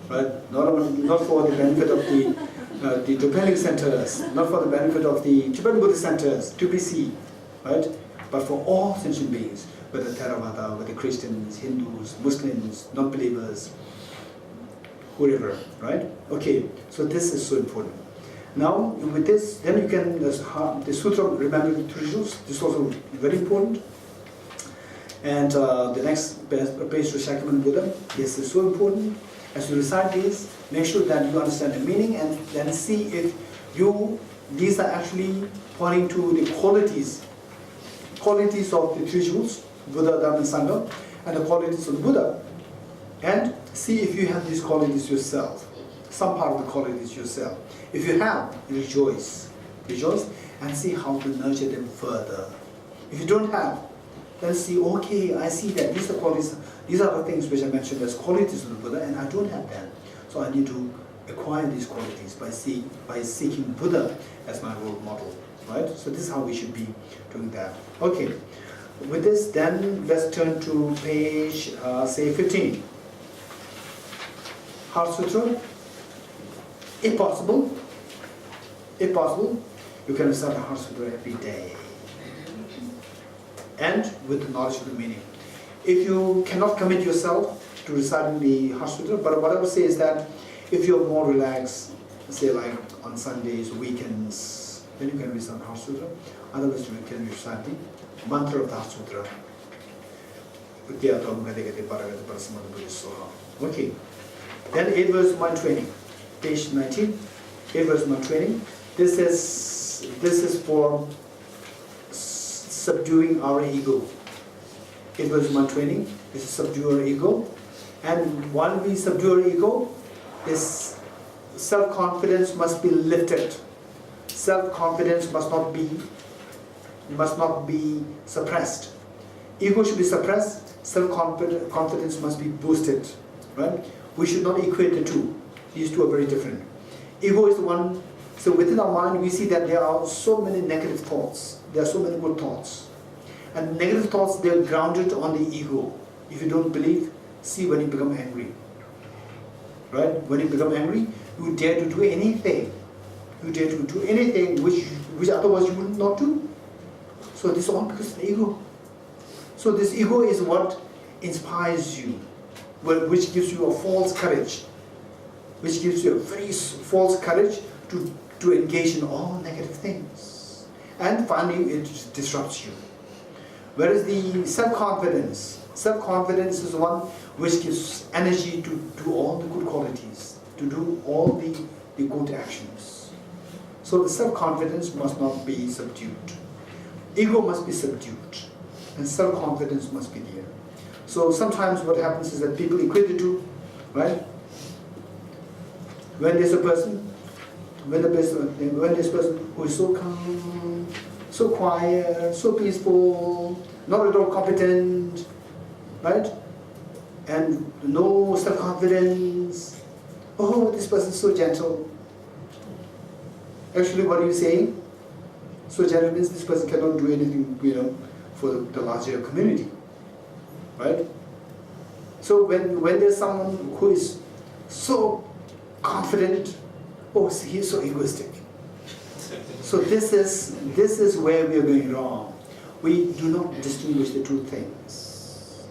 right? Not for the benefit of the Dupeling centers, not for the benefit of the Tibetan Buddhist centers, 2BC, right? But for all sentient beings, whether Theravada, whether Christians, Hindus, Muslims, non-believers, whoever, right? Okay, so this is so important. Now, with this, then you can, the Sutra, remember the three rules, this is also very important. And the next page to Shakyamuni Buddha, this is so important. As you recite these, make sure that you understand the meaning and then see if these are actually pointing to the qualities of the three jewels, Buddha, Dharma, and Sangha, and the qualities of the Buddha. And see if you have these qualities yourself, some part of the qualities yourself. If you have, rejoice, and see how to nurture them further. If you don't have, then see, okay, I see that these are qualities, these are the things which I mentioned as qualities of the Buddha, and I don't have them. So I need to acquire these qualities by seeking Buddha as my role model, right? So this is how we should be doing that. Okay, with this, then let's turn to page, say 15. Heart Sutra. If possible, you can recite the Heart Sutra every day, and with the knowledge of the meaning. If you cannot commit yourself to reciting the Heart Sutra, but what I would say is that if you're more relaxed, say like on Sundays, weekends, then you can recite the Heart Sutra. Otherwise, you can recite the mantra of the Heart Sutra. Okay. Then 8 verse 120, page 19. 8 verse 120. This is for subduing our ego. 8 verse 120. This is subdue our ego. And while we subdue our ego, this self-confidence must be lifted. Self-confidence must not be suppressed. Ego should be suppressed. Self-confidence must be boosted. Right? We should not equate the two. These two are very different. Ego is the one. So within our mind, we see that there are so many negative thoughts. There are so many good thoughts. And negative thoughts, they are grounded on the ego. If you don't believe, see when you become angry. Right? When you become angry, you dare to do anything. You dare to do anything which otherwise you would not do. So this is all because of the ego. So this ego is what inspires you, which gives you a false courage. Which gives you a very false courage to engage in all negative things. And finally, it disrupts you. Whereas the self-confidence is the one which gives energy to do all the good qualities, to do all the good actions. So the self-confidence must not be subdued. Ego must be subdued, and self-confidence must be there. So sometimes what happens is that people equate the two, right? When there's a person, who is so calm, so quiet, so peaceful, not at all competent, right? And no self-confidence. Oh, this person is so gentle. Actually, what are you saying? So gentle means this person cannot do anything, for the larger community, right? So when there's someone who is so confident, oh, he is so egoistic. So this is where we are going wrong. We do not distinguish the two things.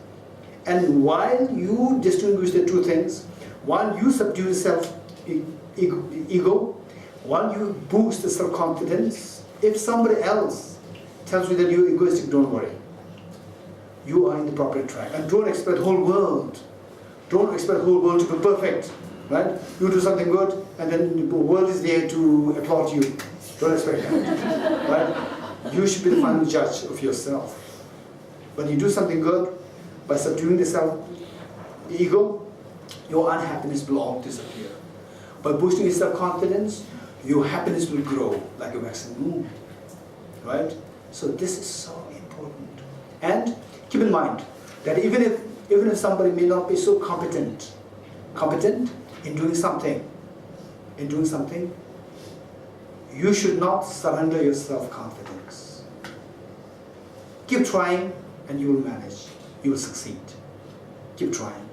And while you distinguish the two things, while you subdue the ego, while you boost the self-confidence, if somebody else tells you that you're egoistic, don't worry. You are in the proper track. And don't expect the whole world. Don't expect the whole world to be perfect. Right? You do something good, and then the world is there to applaud you. Don't expect that. Right? You should be the final judge of yourself. When you do something good, by subduing the ego, your unhappiness will all disappear. By boosting your self-confidence, your happiness will grow like a waxing moon. Right? So this is so important. And keep in mind that even if somebody may not be so competent in doing something, you should not surrender your self-confidence. Keep trying and you will manage. You will succeed. Keep trying.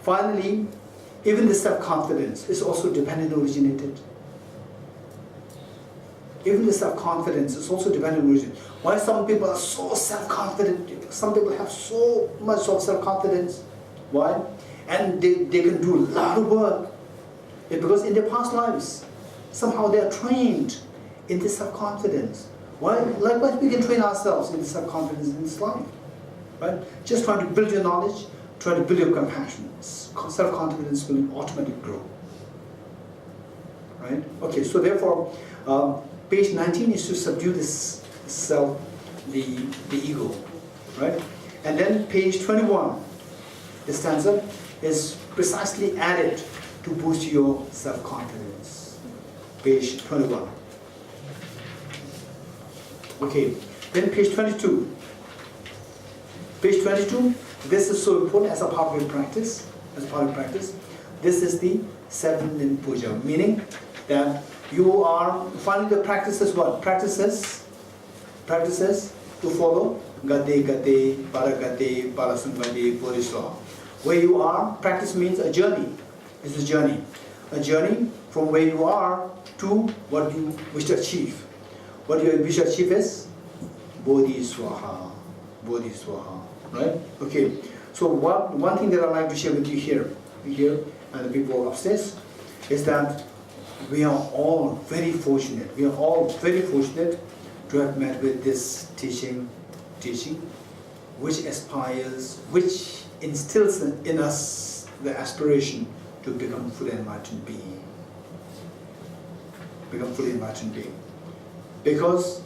Finally, even the self-confidence is also dependent originated. Even the self-confidence is also dependent origin. Why some people are so self-confident? Some people have so much of self-confidence. Why? And they can do a lot of work. It's because in their past lives, somehow they are trained in this self-confidence. Why? Likewise, we can train ourselves in this self-confidence in this life. Right? Just trying to build your knowledge, try to build your compassion. Self-confidence will automatically grow. Right? Okay, so therefore, page 19 is to subdue this self, the ego. Right? And then page 21, the stanza is precisely added to boost your self-confidence. Page 21. Okay, then page 22. Page 22, this is so important as a part of your practice. This is the 7 in puja, meaning that you are finally the practices what? Practices to follow gate, paragate, parasangate, bodhisattva. Where you are, practice means a journey. It's a journey. A journey from where you are to what you wish to achieve. What you wish to achieve is Bodhiswaha. Bodhiswaha. Right? Okay. So one thing that I'd like to share with you here and the people upstairs is that we are all very fortunate. We are all very fortunate to have met with this teaching, which aspires, which instills in us the aspiration to become fully enlightened being. Become fully enlightened being. Because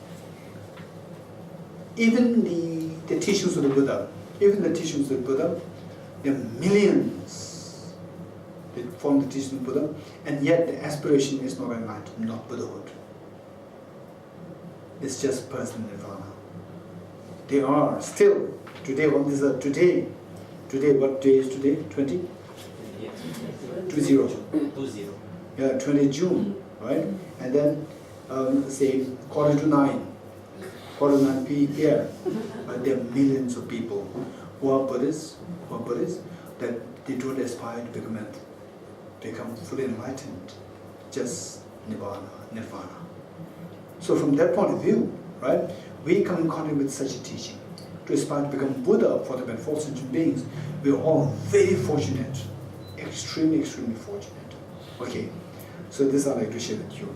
even the teachings of the Buddha, there are millions that form the teachings of the Buddha, and yet the aspiration is not enlightenment, not Buddhahood. It's just personal nirvana. They are still today on this earth. Today, what day is today? 20? 20. Yeah, 20 June, right? And then say quarter to 9 p.m. But there are millions of people who are Buddhists, that they don't aspire to become fully enlightened, just nirvana. So from that point of view, right, we come in contact with such a teaching. To aspire to become Buddha for the benefit of sentient beings, we are all very fortunate, extremely fortunate. Okay, so this I'd like to share with you.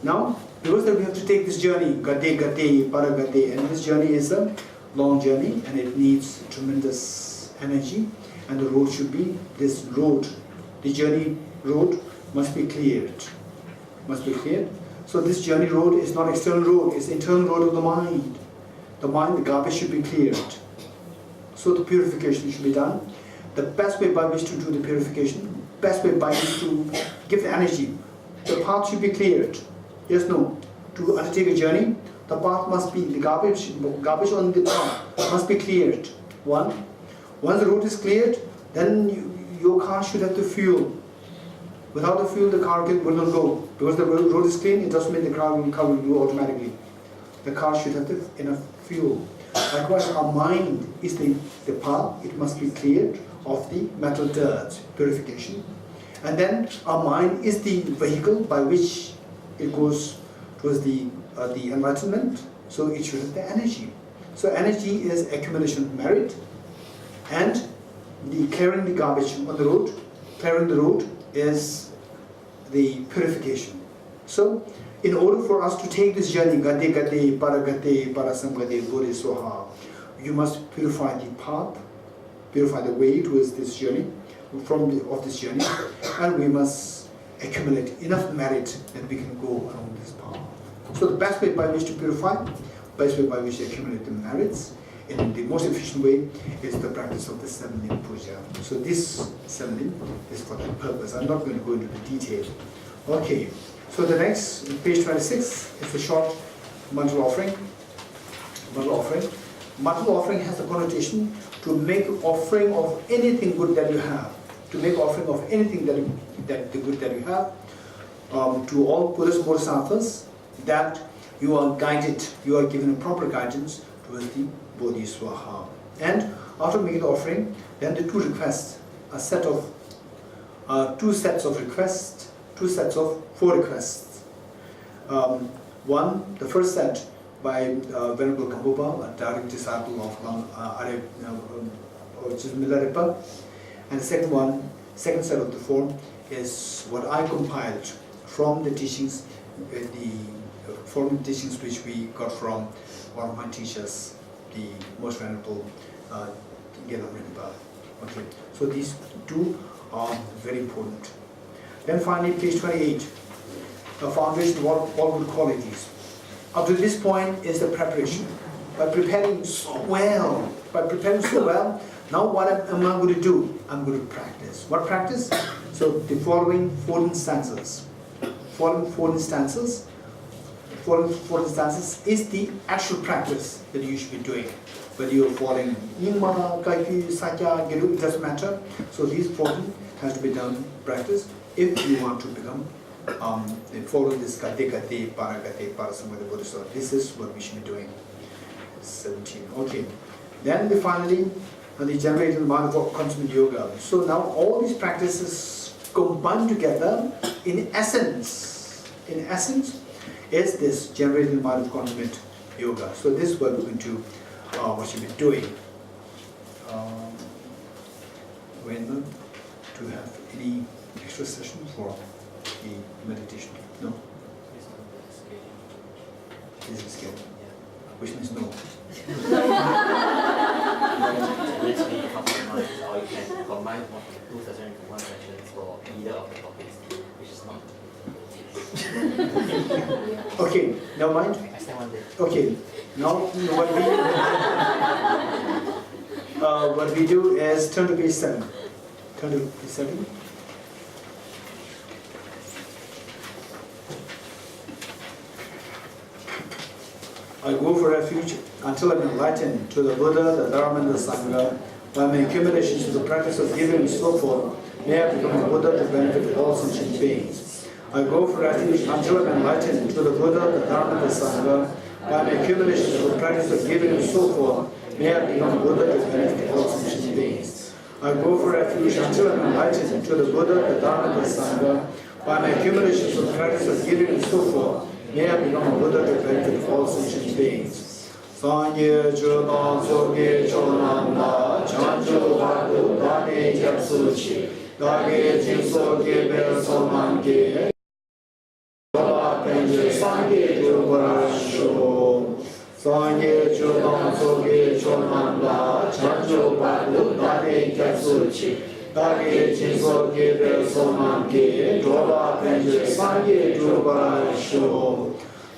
Now, because that we have to take this journey, gate, paragate, and this journey is a long journey and it needs tremendous energy, and the road should be this road. The journey road must be cleared. So this journey road is not external road, it's internal road of the mind. The mind, the garbage should be cleared. So the purification should be done. The best way by which to do the purification, best way by which to give the energy, the path should be cleared. Yes, no. To undertake a journey, the path must be, the garbage on the path must be cleared. Once the road is cleared, then your car should have the fuel. Without the fuel, the car will not go. Because the road is clean, it doesn't mean the car will go automatically. The car should have enough fuel. Likewise, our mind is the path. It must be cleared of the metal dirt, purification. And then our mind is the vehicle by which it goes towards the enlightenment. So it should have the energy. So energy is accumulation of merit, and the clearing the garbage on the road, clearing the road is the purification. So in order for us to take this journey, gate, paragate, parasangate, bodhisattva, you must purify the path, purify the way towards this journey, of this journey, and we must accumulate enough merit that we can go along this path. So the best way by which to purify, best way by which to accumulate the merits, in the most efficient way, is the practice of the 7-limb puja. So this 7-limb is for that purpose. I'm not going to go into the detail. Okay, so the next, page 26, is a short mantra offering. Mantra offering has the connotation to make offering of anything good that you have. To make offering of anything the good that you have, to all Buddhist bodhisattvas, that you are guided, you are given a proper guidance towards the Bodhiswaha. And after making the offering, then the two requests, two sets of requests, 4 requests. The first set by Venerable Kambupa, a direct disciple of Milarepa, and the second set of the 4 is what I compiled from the teachings, which we got from one of my teachers, the most venerable Geshe Dorji Damdul. Okay, so these 2 are very important. Then finally, page 28, the foundation of all good qualities. Up to this point is the preparation. By preparing so well, now what am I going to do? I'm going to practice. What practice? So the following 14 stanzas. Following 14 stanzas is the actual practice that you should be doing. Whether you're following Nyingma, Kaiku, Satya, Geru, it doesn't matter. So these 14 has to be done, practice, if you want to become, follow this Gati Gati, Paragati, Parasamgati Bodhisattva. This is what we should be doing. 17. Okay. Then we finally, the generating mind of consummate yoga. So now all these practices combined together, in essence, is this generating mind of consummate yoga. So this is what we're going to, what should be doing. When do you have any extra session for the meditation? No? This is skill. Which means no. Literally compromise, or you can combine 2 sessions into 1 session for either of the topics, which is not. Okay, never mind. Extend 1 day. Okay, now what we do is turn to page 7. Turn to page 7. I go for refuge until I'm enlightened to the Buddha, the Dharma, and the Sangha. By my accumulation to the practice of giving and so forth, may I become a Buddha to benefit all sentient beings. I go for refuge until I'm enlightened to the Buddha, the Dharma, and the Sangha. By my accumulation to the practice of giving and so forth, may I become a Buddha to benefit all sentient beings. I go for refuge until I'm enlightened to the Buddha, the Dharma, and the Sangha. By my accumulation to the practice of giving and so forth, may I become a Buddha to benefit all sentient beings. Sangye Chunam Soge Chonam La Chancho Badu Dane Japsuchi Dage Jinsoge Bel Somange Dola Penje Sangye Jubarasho Sangye Chunam Soge Chonam La Chancho Badu Dane Japsuchi Dage Jinsoge Bel Somange Dola Penje Sangye Jubarasho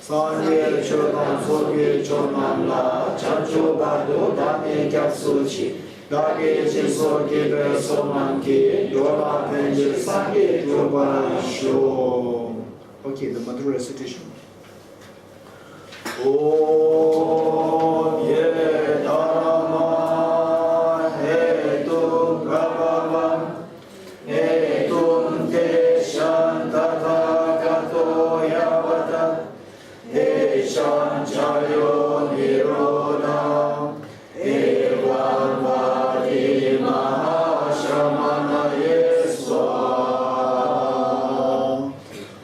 Sangye Chonam Soge Chonam La Chancho Badu Dane Gyatsuchi Dage Jinsoge Bel Somange Yola Penje Sangye Jubarasho. Okay, the mantra recitation. Om Ye Dharma Hetum Prabhavam Hetum Deshan Tathagato Yavata Deshan Chayo Nirodha Evam Vadi Mahashamana Yeswa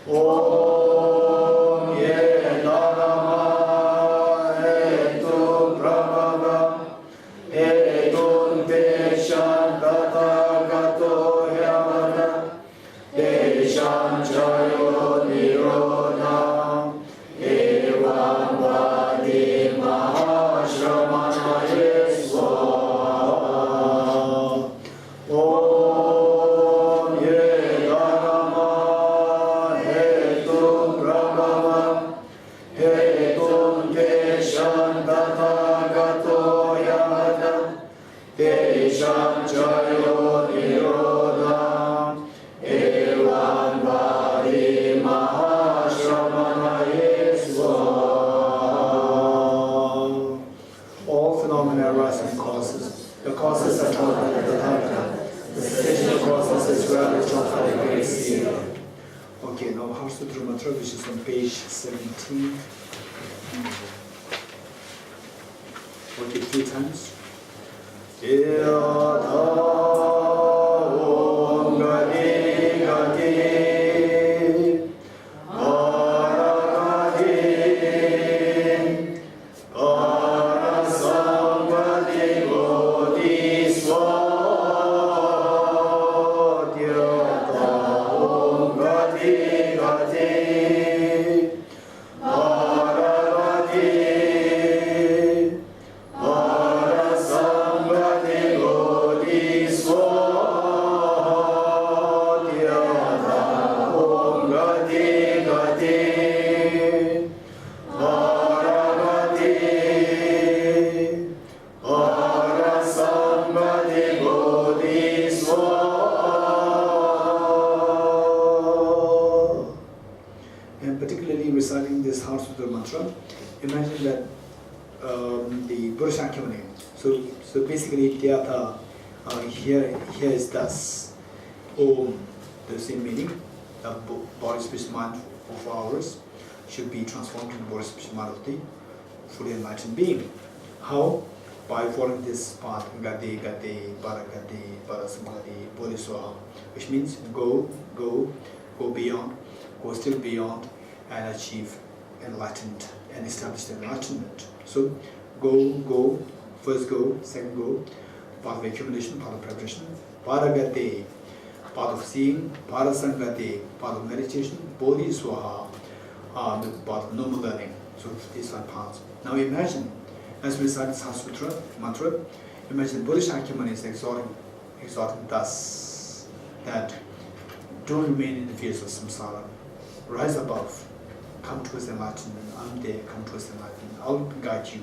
Om Ye Dharma Hetum Prabhavam Hetum Deshan Tathagato Yavata Deshan Chayo Nirodha Evam Vadi Mahashramana Yeswa Om Ye Dharma Hetum Prabhavam Hetum Deshan Tathagato Yavata Deshan Chayo Nirodha Evam Vadi Mahashramana Yeswa. All phenomena arise from causes. The causes are taught by the Tathagata. The cessation of causes is rarely taught by the great seer. Okay, now Harsutra Mantra, which is on page 17. Okay, 3 times. Yatha Om Gati Gati Paragati Parasamgati Bodhisvatyata Om Gati Gati Paragati Parasamgati Bodhisvatyata Om Gati Gati Paragati Parasamgati Bodhisvatyata. And particularly reciting this Harsutra mantra, imagine that the Buddha Shakyamuni. So basically, Tyatha here is thus. Om, the same meaning. The body, speech, mind of ours should be transformed into body, speech, mind of the fully enlightened being. How? By following this path, Gade, Gade, Paragade, Parasamgade, Bodhisattva, which means go beyond, go still beyond, and achieve enlightened and establish enlightenment. So go, first go, second go, path of accumulation, path of preparation, Paragade, path of seeing, Parasangate, path of meditation, Bodhisattva, the path of normal learning. So these are paths. Now imagine, as we recite the Sanskrit mantra, imagine Buddhist Acumen is exhorting thus that don't remain in the fears of samsara, rise above, come towards enlightenment. I'm there, come towards enlightenment. I'll guide you,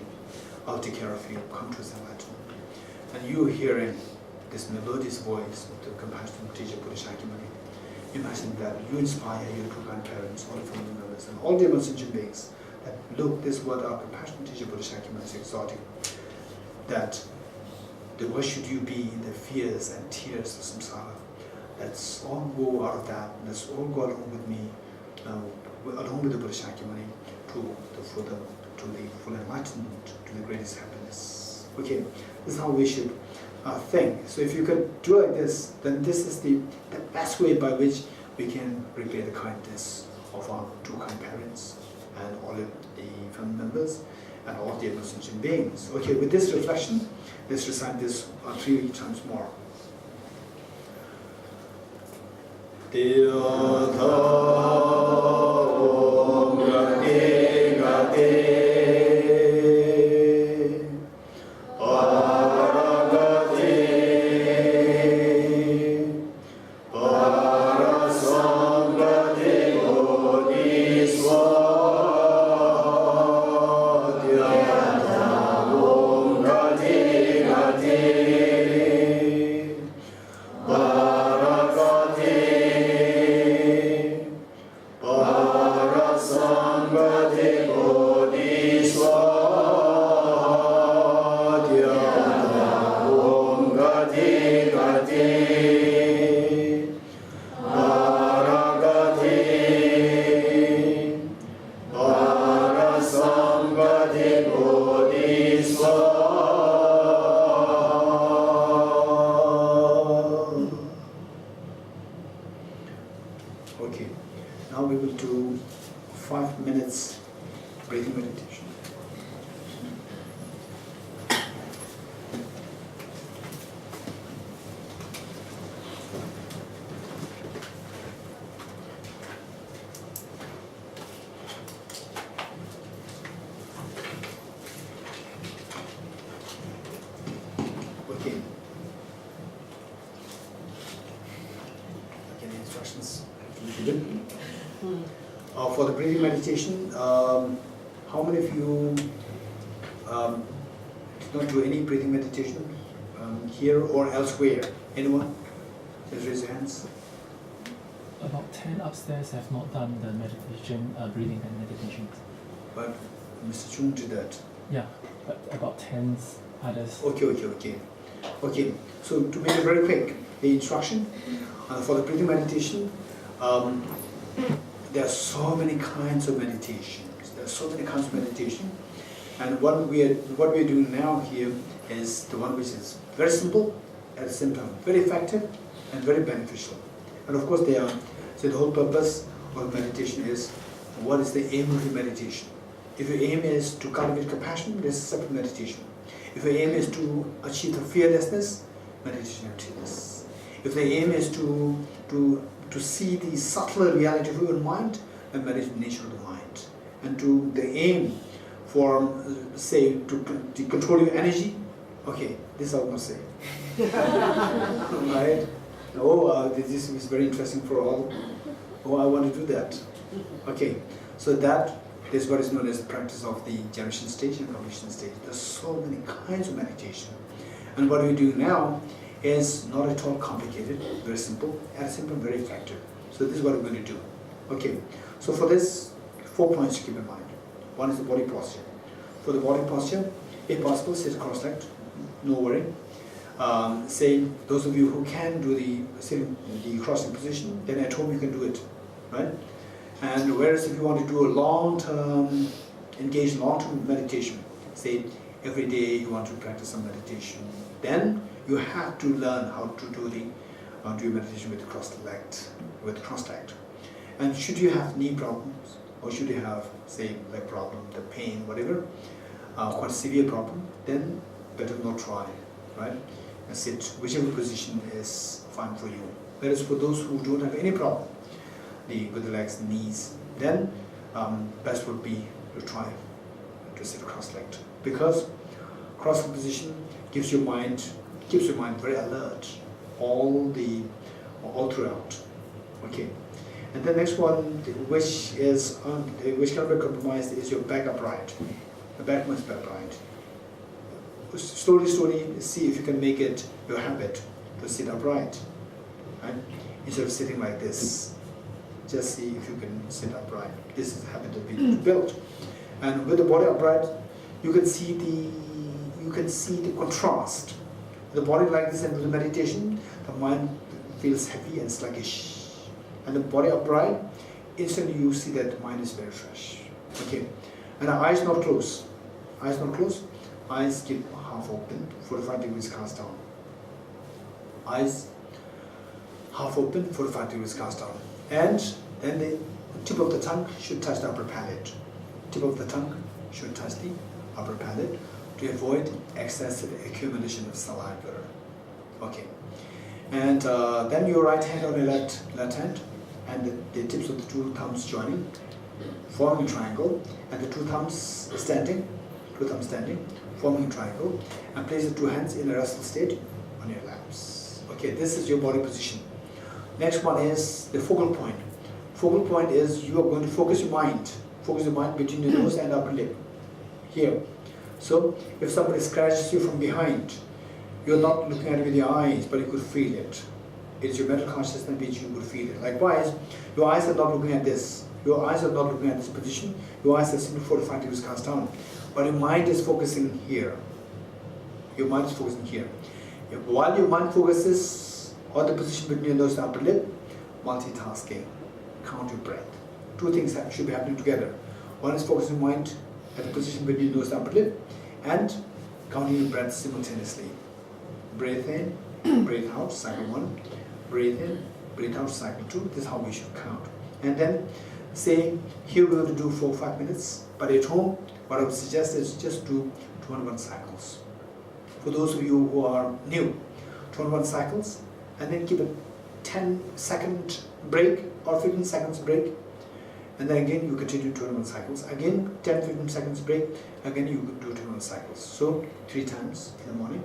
I'll take care of you, come towards enlightenment. And you hearing this melodious voice of the compassionate teacher Buddhist Acumen, imagine that you inspire your two grandparents, all the family members, and all the sentient beings. Look, this is what our compassionate teacher Bodhicitta is exhorting, that why should you be in the fears and tears of samsara? Let's all go out of that. Let's all go along with me, along with the Bodhicitta to the full enlightenment, to the greatest happiness. Okay, this is how we should think. So if you could do like this, then this is the best way by which we can repay the kindness of our two kind parents and all of the family members and all the sentient beings. Okay, with this reflection, let's recite this 3 times more. Okay, now we will do 5 minutes breathing meditation. Okay. Okay, the instructions. For the breathing meditation, how many of you did not do any breathing meditation here or elsewhere? Anyone? Just raise your hands. About 10 upstairs have not done the meditation, breathing and meditation. But Mr. Chung did that. Yeah, but about 10 others. Okay, so to make it very quick, the instruction for the breathing meditation, there are so many kinds of meditations. And what we are doing now here is the one which is very simple, at the same time very effective and very beneficial. And of course, so the whole purpose of meditation is, what is the aim of the meditation? If your aim is to cultivate compassion, this is a separate meditation. If your aim is to achieve the fearlessness, meditation emptiness. If the aim is to see the subtler reality of your mind, then meditate the nature of the mind. And to the aim for, say, to control your energy, okay, this I will say. Right? Oh, this is very interesting for all. Oh, I want to do that. Okay, so that is what is known as the practice of the generation stage and cognition stage. There's so many kinds of meditation. And what we do now is not at all complicated, very simple, and simple, very effective. So this is what we're going to do. Okay, so for this, 4 points to keep in mind. One is the body posture. For the body posture, if possible, sit cross-legged, no worry. Say, those of you who can do the crossing position, then at home you can do it, right? And whereas if you want to do a long-term, engage in long-term meditation, say every day you want to practice some meditation, then you have to learn how to do your meditation with cross-legged, And should you have knee problems, or should you have, say, leg problem, the pain, whatever, quite a severe problem, then better not try, right? And sit whichever position is fine for you. Whereas for those who don't have any problem with the legs and knees, then best would be to try to sit cross-legged, because cross-legged position keeps your mind very alert all throughout. Okay. And the next one, which cannot be compromised, is your back upright. The back must be upright. Slowly, see if you can make it your habit to sit upright, right? Instead of sitting like this, just see if you can sit upright. This is a habit that we need to build. And with the body upright, you can see the contrast. The body like this, and with the meditation, the mind feels heavy and sluggish. And the body upright, instantly you see that the mind is very fresh. Okay. And our eyes not closed. Eyes not closed. Eyes keep half open, 45 degrees cast down. Eyes half open, 45 degrees cast down. And then the tip of the tongue should touch the upper palate. Tip of the tongue should touch the upper palate to avoid excessive accumulation of saliva. Okay. And then your right hand on your left hand, and the tips of the two thumbs joining, forming a triangle, and the two thumbs standing, forming a triangle, and place the two hands in a restful state on your laps. Okay, this is your body position. Next one is the focal point. Focal point is you are going to focus your mind between your nose and upper lip, here. So if somebody scratches you from behind, you're not looking at it with your eyes, but you could feel it. It's your mental consciousness which you would feel it. Likewise, your eyes are not looking at this. Your eyes are not looking at this position. Your eyes are simply 45 degrees cast down. But your mind is focusing here. Your mind is focusing here. While your mind focuses on the position between your nose and upper lip, multitasking, count your breath. Two things should be happening together. One is focusing your mind at the position between your nose and upper lip, and counting your breath simultaneously. Breathe in, breathe out, cycle 1. Breathe in, breathe out, cycle 2. This is how we should count. And then say, here we're going to do 4 or 5 minutes, but at home, what I would suggest is just do 21 cycles. For those of you who are new, 21 cycles, and then give a 10-second break or 15 seconds break, and then again you continue 21 cycles. Again, 10-15 seconds break, again you do 21 cycles. So 3 times in the morning.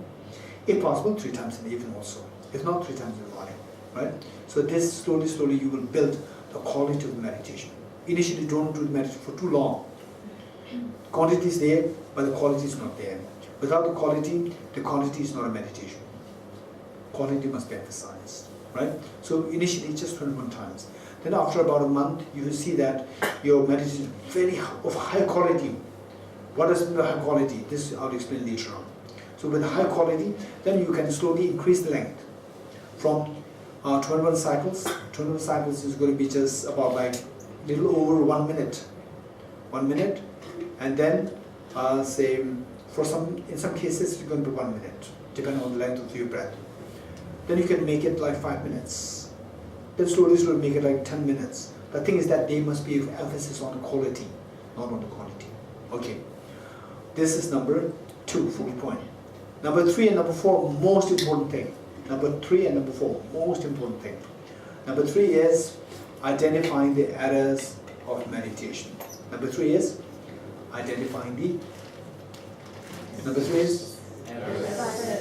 If possible, 3 times in the evening also. If not, 3 times in the morning, right? So this slowly you will build the quality of the meditation. Initially, don't do the meditation for too long. Quantity is there, but the quality is not there. Without the quantity is not a meditation. Quality must be emphasized, right? So initially, just 21 times. Then after about a month, you will see that your meditation is very of high quality. What does it mean by high quality? This I'll explain later on. So with high quality, then you can slowly increase the length from 21 cycles. 21 cycles is going to be just about like little over 1 minute. 1 minute, and then say in some cases it's going to be 1 minute, depending on the length of your breath. Then you can make it like 5 minutes. Then slowly make it like 10 minutes. The thing is that there must be emphasis on the quality, not on the quantity. Okay. This is number 2, focal point. Number 3 and number 4, most important thing. Number 3 and number 4, most important thing. Number 3 is identifying the errors of meditation. Number 3 is identifying the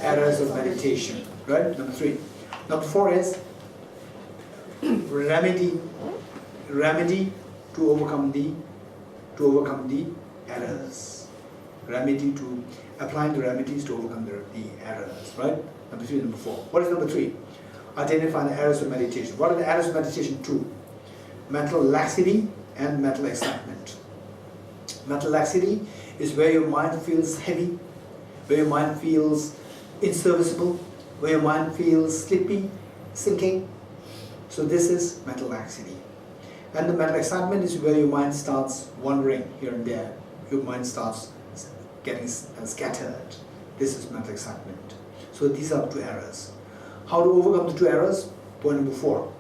errors of meditation. Right? Number 3. Number 4 is remedy to overcome the errors. Remedy to applying the remedies to overcome the errors. Right? Number 3 and number 4. What is number 3? Identify the errors of meditation. What are the errors of meditation? 2. Mental laxity and mental excitement. Mental laxity is where your mind feels heavy, where your mind feels inserviceable, when your mind feels sleepy, sinking. So this is mental laxity. And the mental excitement is where your mind starts wandering here and there. Your mind starts getting scattered. This is mental excitement. So these are 2 errors. How to overcome the 2 errors? Point number 4.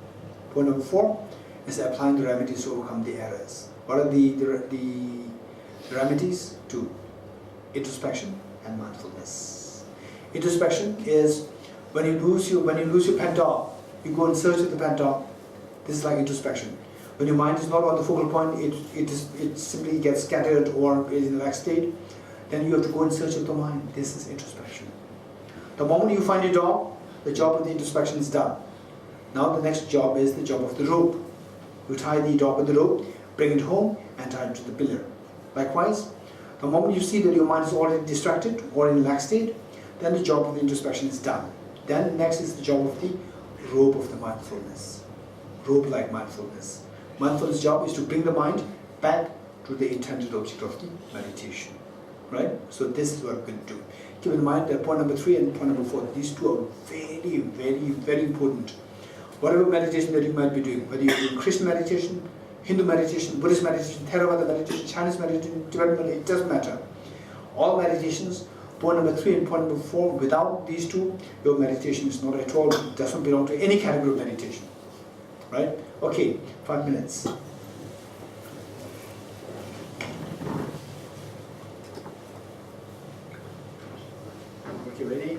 Point number 4 is applying the remedies to overcome the errors. What are the remedies? 2. Introspection and mindfulness. Introspection is when you lose your pen dog, you go in search of the pen dog. This is like introspection. When your mind is not on the focal point, it simply gets scattered or is in a relaxed state, then you have to go in search of the mind. This is introspection. The moment you find your dog, the job of the introspection is done. Now the next job is the job of the rope. You tie the dog with the rope, bring it home and tie it to the pillar. Likewise, the moment you see that your mind is already distracted or in a relaxed state, then the job of the introspection is done. Then next is the job of the rope of the mindfulness. Rope-like mindfulness. Mindfulness job is to bring the mind back to the intended object of the meditation. Right? So this is what we're going to do. Keep in mind that point number 3 and point number 4, these 2 are very, very, very important. Whatever meditation that you might be doing, whether you're doing Christian meditation, Hindu meditation, Buddhist meditation, Theravada meditation, Chinese meditation, Tibetan meditation, it doesn't matter. All meditations, point number 3 and point number 4, without these 2, your meditation is not at all, it doesn't belong to any category of meditation. Right? Okay, 5 minutes. Okay, ready?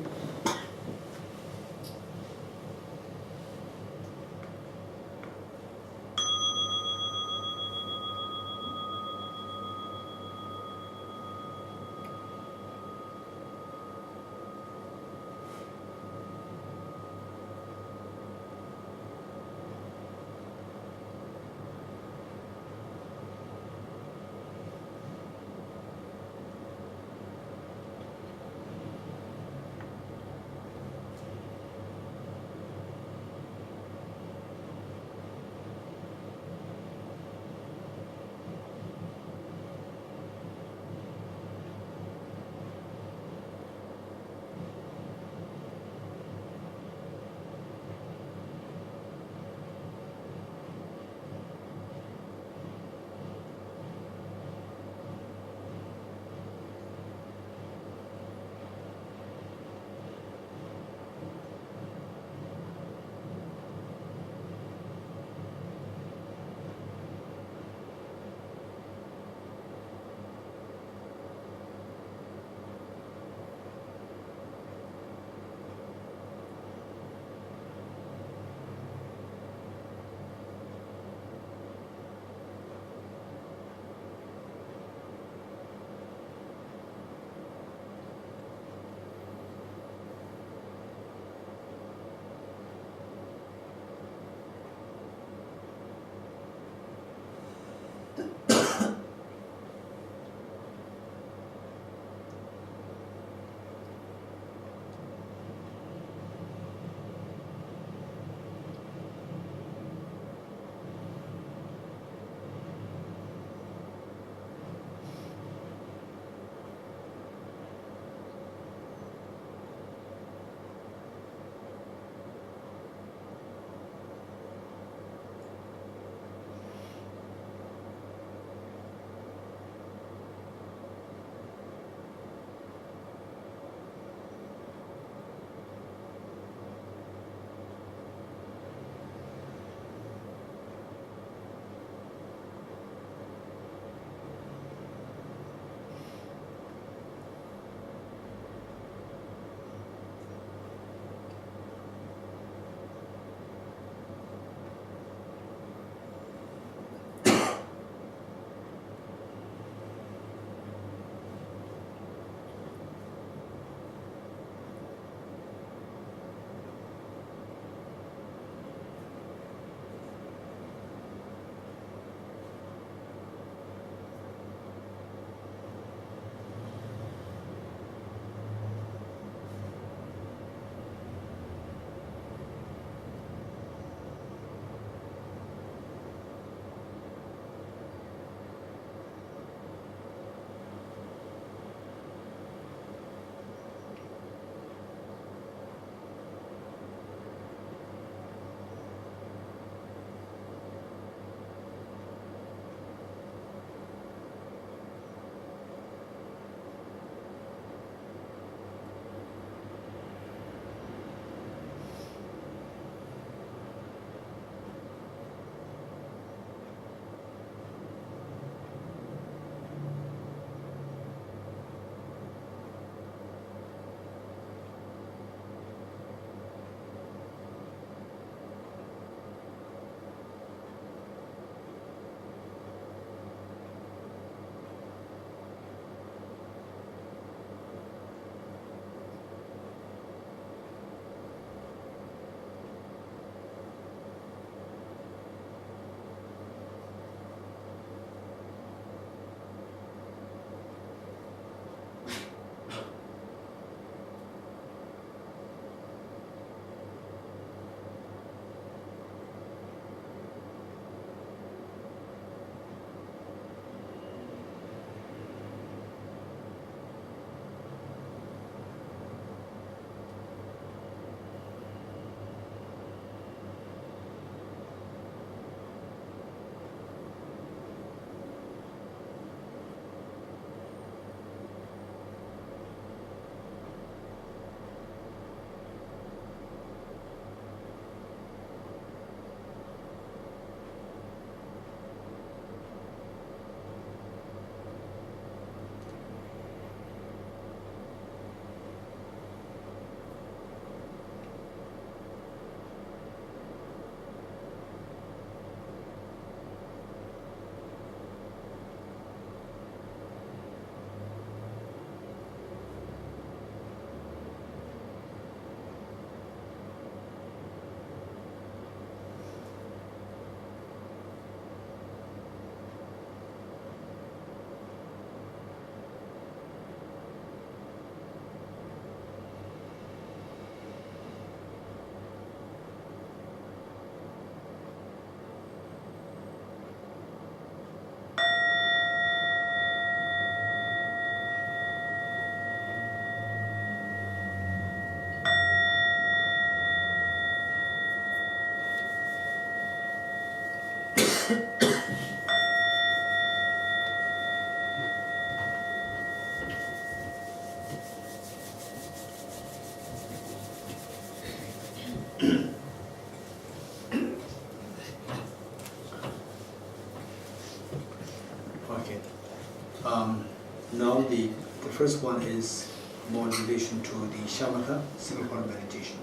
Now the first one is more in relation to the shamatha, single point meditation.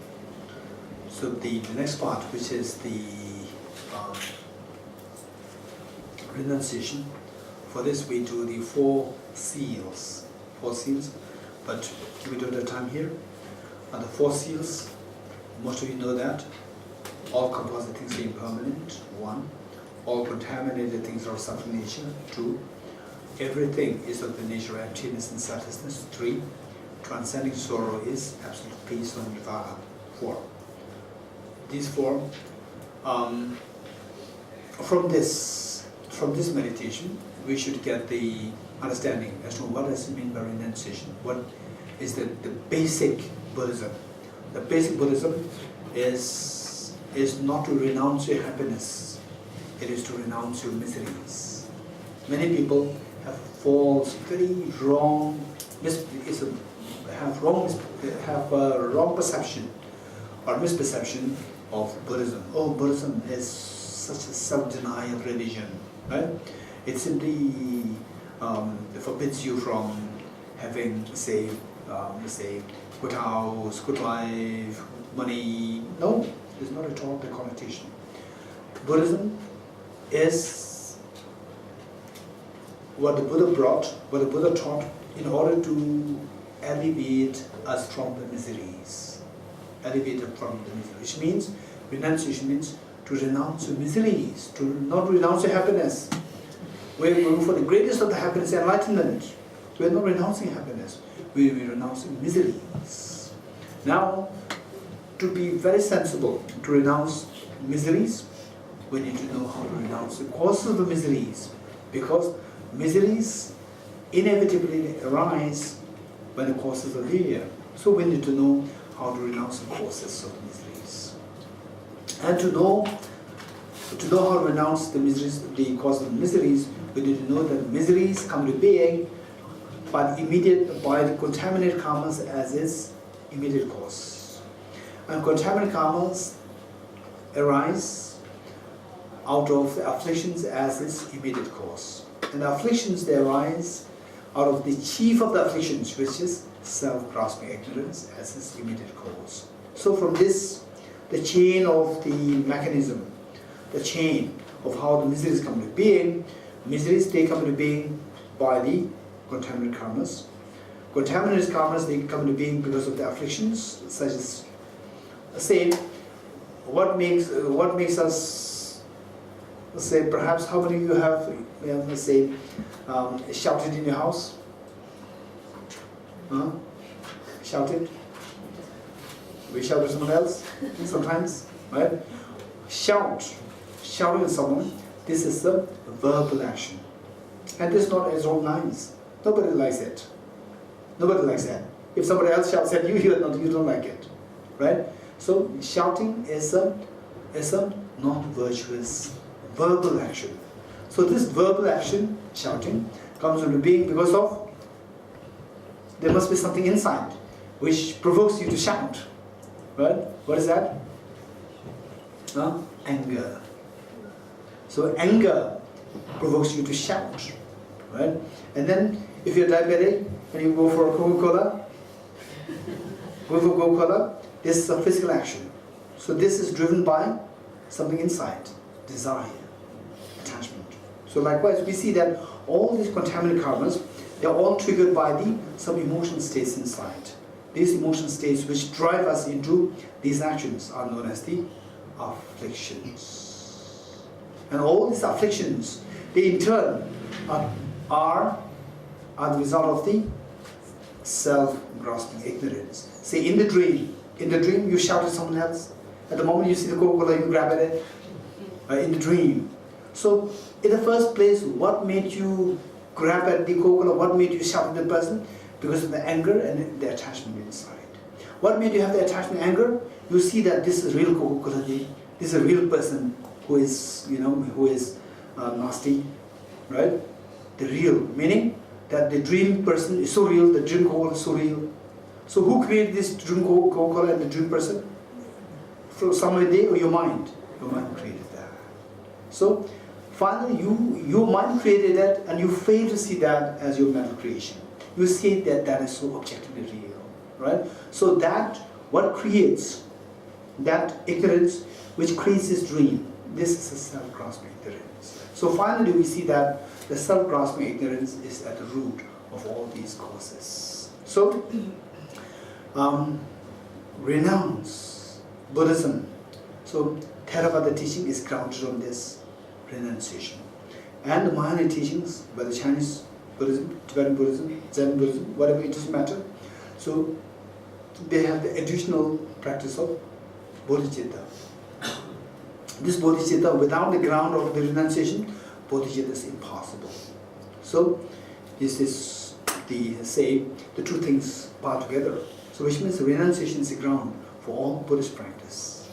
So the next part, which is the renunciation. For this we do the 4 seals, but we don't have time here. And the 4 seals, most of you know that. All composite things are impermanent, 1. All contaminated things are of suffering nature, 2. Everything is of the nature of emptiness and selflessness, 3. Transcending sorrow is absolute peace or nirvana, 4. These 4, from this meditation, we should get the understanding as to what does it mean by renunciation. What is the basic Buddhism? The basic Buddhism is not to renounce your happiness, it is to renounce your miseries. Many people have false, very wrong, have a wrong perception or misperception of Buddhism. Oh, Buddhism is such a self-denial religion, right? It simply forbids you from having, say, good house, good life, money. No, it's not at all the connotation. Buddhism is what the Buddha brought, what the Buddha taught in order to alleviate us from the miseries. Alleviate us from the miseries, which means, renunciation means to renounce your miseries, to not renounce your happiness. We're going for the greatest of the happiness, enlightenment. We're not renouncing happiness, we're renouncing miseries. Now, to be very sensible, to renounce miseries, we need to know how to renounce the causes of the miseries, because miseries inevitably arise when the causes are there. So we need to know how to renounce the causes of the miseries. And to know how to renounce the miseries, the cause of the miseries, we need to know that miseries come to being by the contaminated karmas as its immediate cause. And contaminated karmas arise out of the afflictions as its immediate cause. And the afflictions, they arise out of the chief of the afflictions, which is self-grasping ignorance as its immediate cause. So from this, the chain of the mechanism, the chain of how the miseries come into being, miseries, they come into being by the contaminated karmas. Contaminated karmas, they come into being because of the afflictions, such as, say, what makes us, say, perhaps how many of you have, let's say, shouted in your house? Huh? Shouted? We shout at someone else sometimes, right? Shouting at someone, this is the verbal action. And this is not as all nice. Nobody likes it. Nobody likes that. If somebody else shouts at you, you don't like it, right? So shouting is a non-virtuous verbal action. So this verbal action, shouting, comes into being because of, there must be something inside which provokes you to shout, right? What is that? Anger. So anger provokes you to shout, right? And then if you're diabetic and you go for a Coca-Cola, this is a physical action. So this is driven by something inside, desire, attachment. So likewise, we see that all these contaminated karmas, they're all triggered by some emotional states inside. These emotional states which drive us into these actions are known as the afflictions. And all these afflictions, they in turn are the result of the self-grasping ignorance. Say in the dream you shout at someone else. At the moment you see the Coca-Cola, you grab at it. In the dream. So in the first place, what made you grab at the Coca-Cola? What made you shout at the person? Because of the anger and the attachment inside. What made you have the attachment, anger? You see that this is real Coca-Cola. This is a real person who is, nasty, right? The real, meaning that the dream person is so real, the dream Coca-Cola is so real. So who created this dream Coca-Cola and the dream person? From somewhere there or your mind? Your mind created that. So finally your mind created that, and you fail to see that as your mental creation. You see that that is so objectively real, right? So that what creates that ignorance, which creates this dream, this is a self-grasping ignorance. So finally we see that the self-grasping ignorance is at the root of all these causes. So renounce Buddhism. So Theravada teaching is grounded on this renunciation. And the Mahayana teachings, whether Chinese Buddhism, Tibetan Buddhism, Zen Buddhism, whatever, it doesn't matter. So they have the additional practice of Bodhicitta. This Bodhicitta, without the ground of the renunciation, Bodhicitta is impossible. So this is the two things part together. So which means the renunciation is the ground for all Buddhist practice.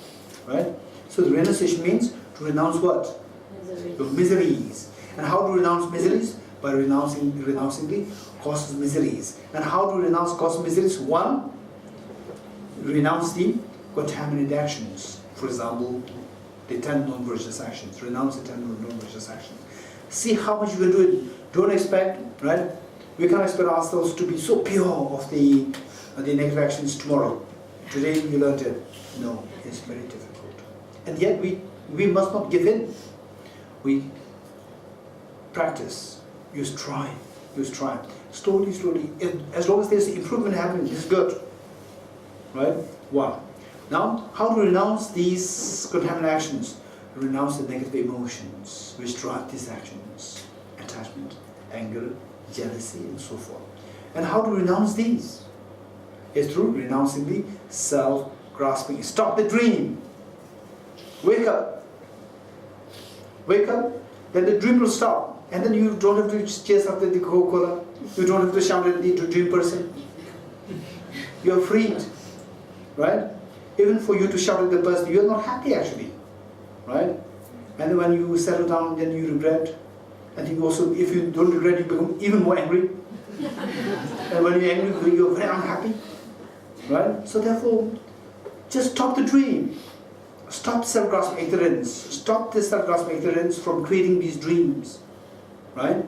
Right? So the renunciation means to renounce what? Misery. The miseries. And how to renounce miseries? By renouncing the causes of miseries. And how to renounce causes of miseries? One, renounce the contaminated actions. For example, the 10 non-virtuous actions. Renounce the 10 non-virtuous actions. See how much you can do it. Don't expect, right? We can't expect ourselves to be so pure of the negative actions tomorrow. Today you learned it. No, it's very difficult. And yet we must not give in. We practice. You try. Slowly. As long as there's improvement happening, it's good. Right? One. Now, how to renounce these contaminated actions? Renounce the negative emotions which drive these actions. Attachment, anger, jealousy, and so forth. And how to renounce these? Is through renouncing the self-grasping. Stop the dream. Wake up. Wake up, then the dream will stop. And then you don't have to chase after the Coca-Cola. You don't have to shout at the dream person. You are freed. Right? Even for you to shout at the person, you are not happy actually. Right? And when you settle down, then you regret. And you also, if you don't regret, you become even more angry. And when you're angry, you're very unhappy. Right? So therefore, just stop the dream. Stop self-grasping ignorance. Stop this self-grasping ignorance from creating these dreams. Right?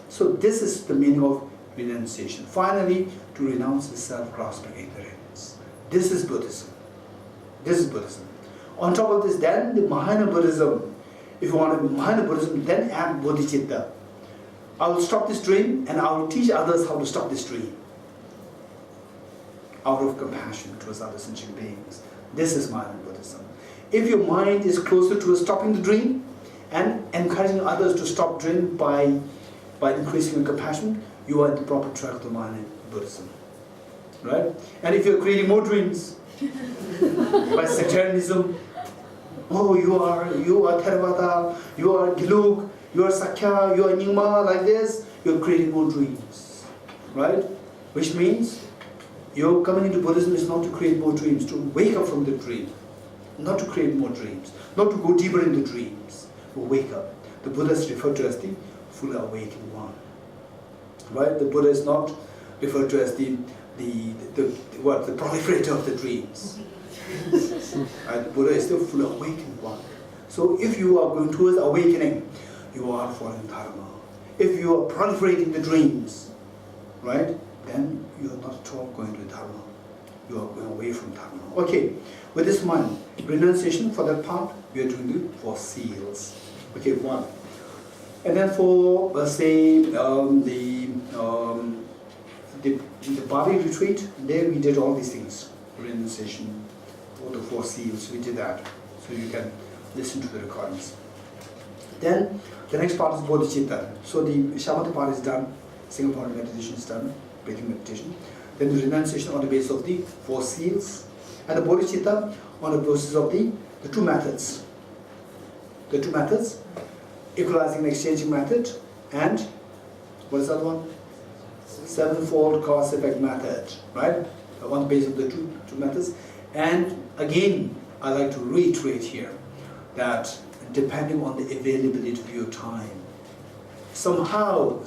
So this is the meaning of renunciation. Finally, to renounce the self-grasping ignorance. This is Buddhism. This is Buddhism. On top of this, then the Mahayana Buddhism. If you want Mahayana Buddhism, then add Bodhicitta. I will stop this dream and I will teach others how to stop this dream. Out of compassion towards other sentient beings. This is Mahayana Buddhism. If your mind is closer to stopping the dream and encouraging others to stop dream by increasing your compassion, you are in the proper track of the Mahayana Buddhism. Right? And if you're creating more dreams by sectarianism, oh, you are Theravada, you are Giluk, you are Sakya, you are Nyingma, like this, you're creating more dreams. Right? Which means your coming into Buddhism is not to create more dreams, to wake up from the dream. Not to create more dreams, not to go deeper into dreams, but wake up. The Buddha is referred to as the fully awakened one. Right? The Buddha is not referred to as the proliferator of the dreams. Right? The Buddha is the fully awakened one. So if you are going towards awakening, you are following Dharma. If you are proliferating the dreams, right, then you are not at all going to Dharma. You are going away from Dharma. Okay, with this mind, renunciation for that part, we are doing the 4 seals. Okay, 1. And then for, let's say, the Bali retreat, there we did all these things. Renunciation, or the 4 seals, we did that. So you can listen to the recordings. Then, the next part is Bodhicitta. So the Shamatha part is done, single point meditation is done, breathing meditation. Then the renunciation on the basis of the 4 seals. And the Bodhicitta on the basis of the 2 methods. The 2 methods, equalizing and exchanging method, and what is that one? 7-fold cause-effect method, right? On the basis of the two methods. And again, I like to reiterate here that depending on the availability of your time, somehow,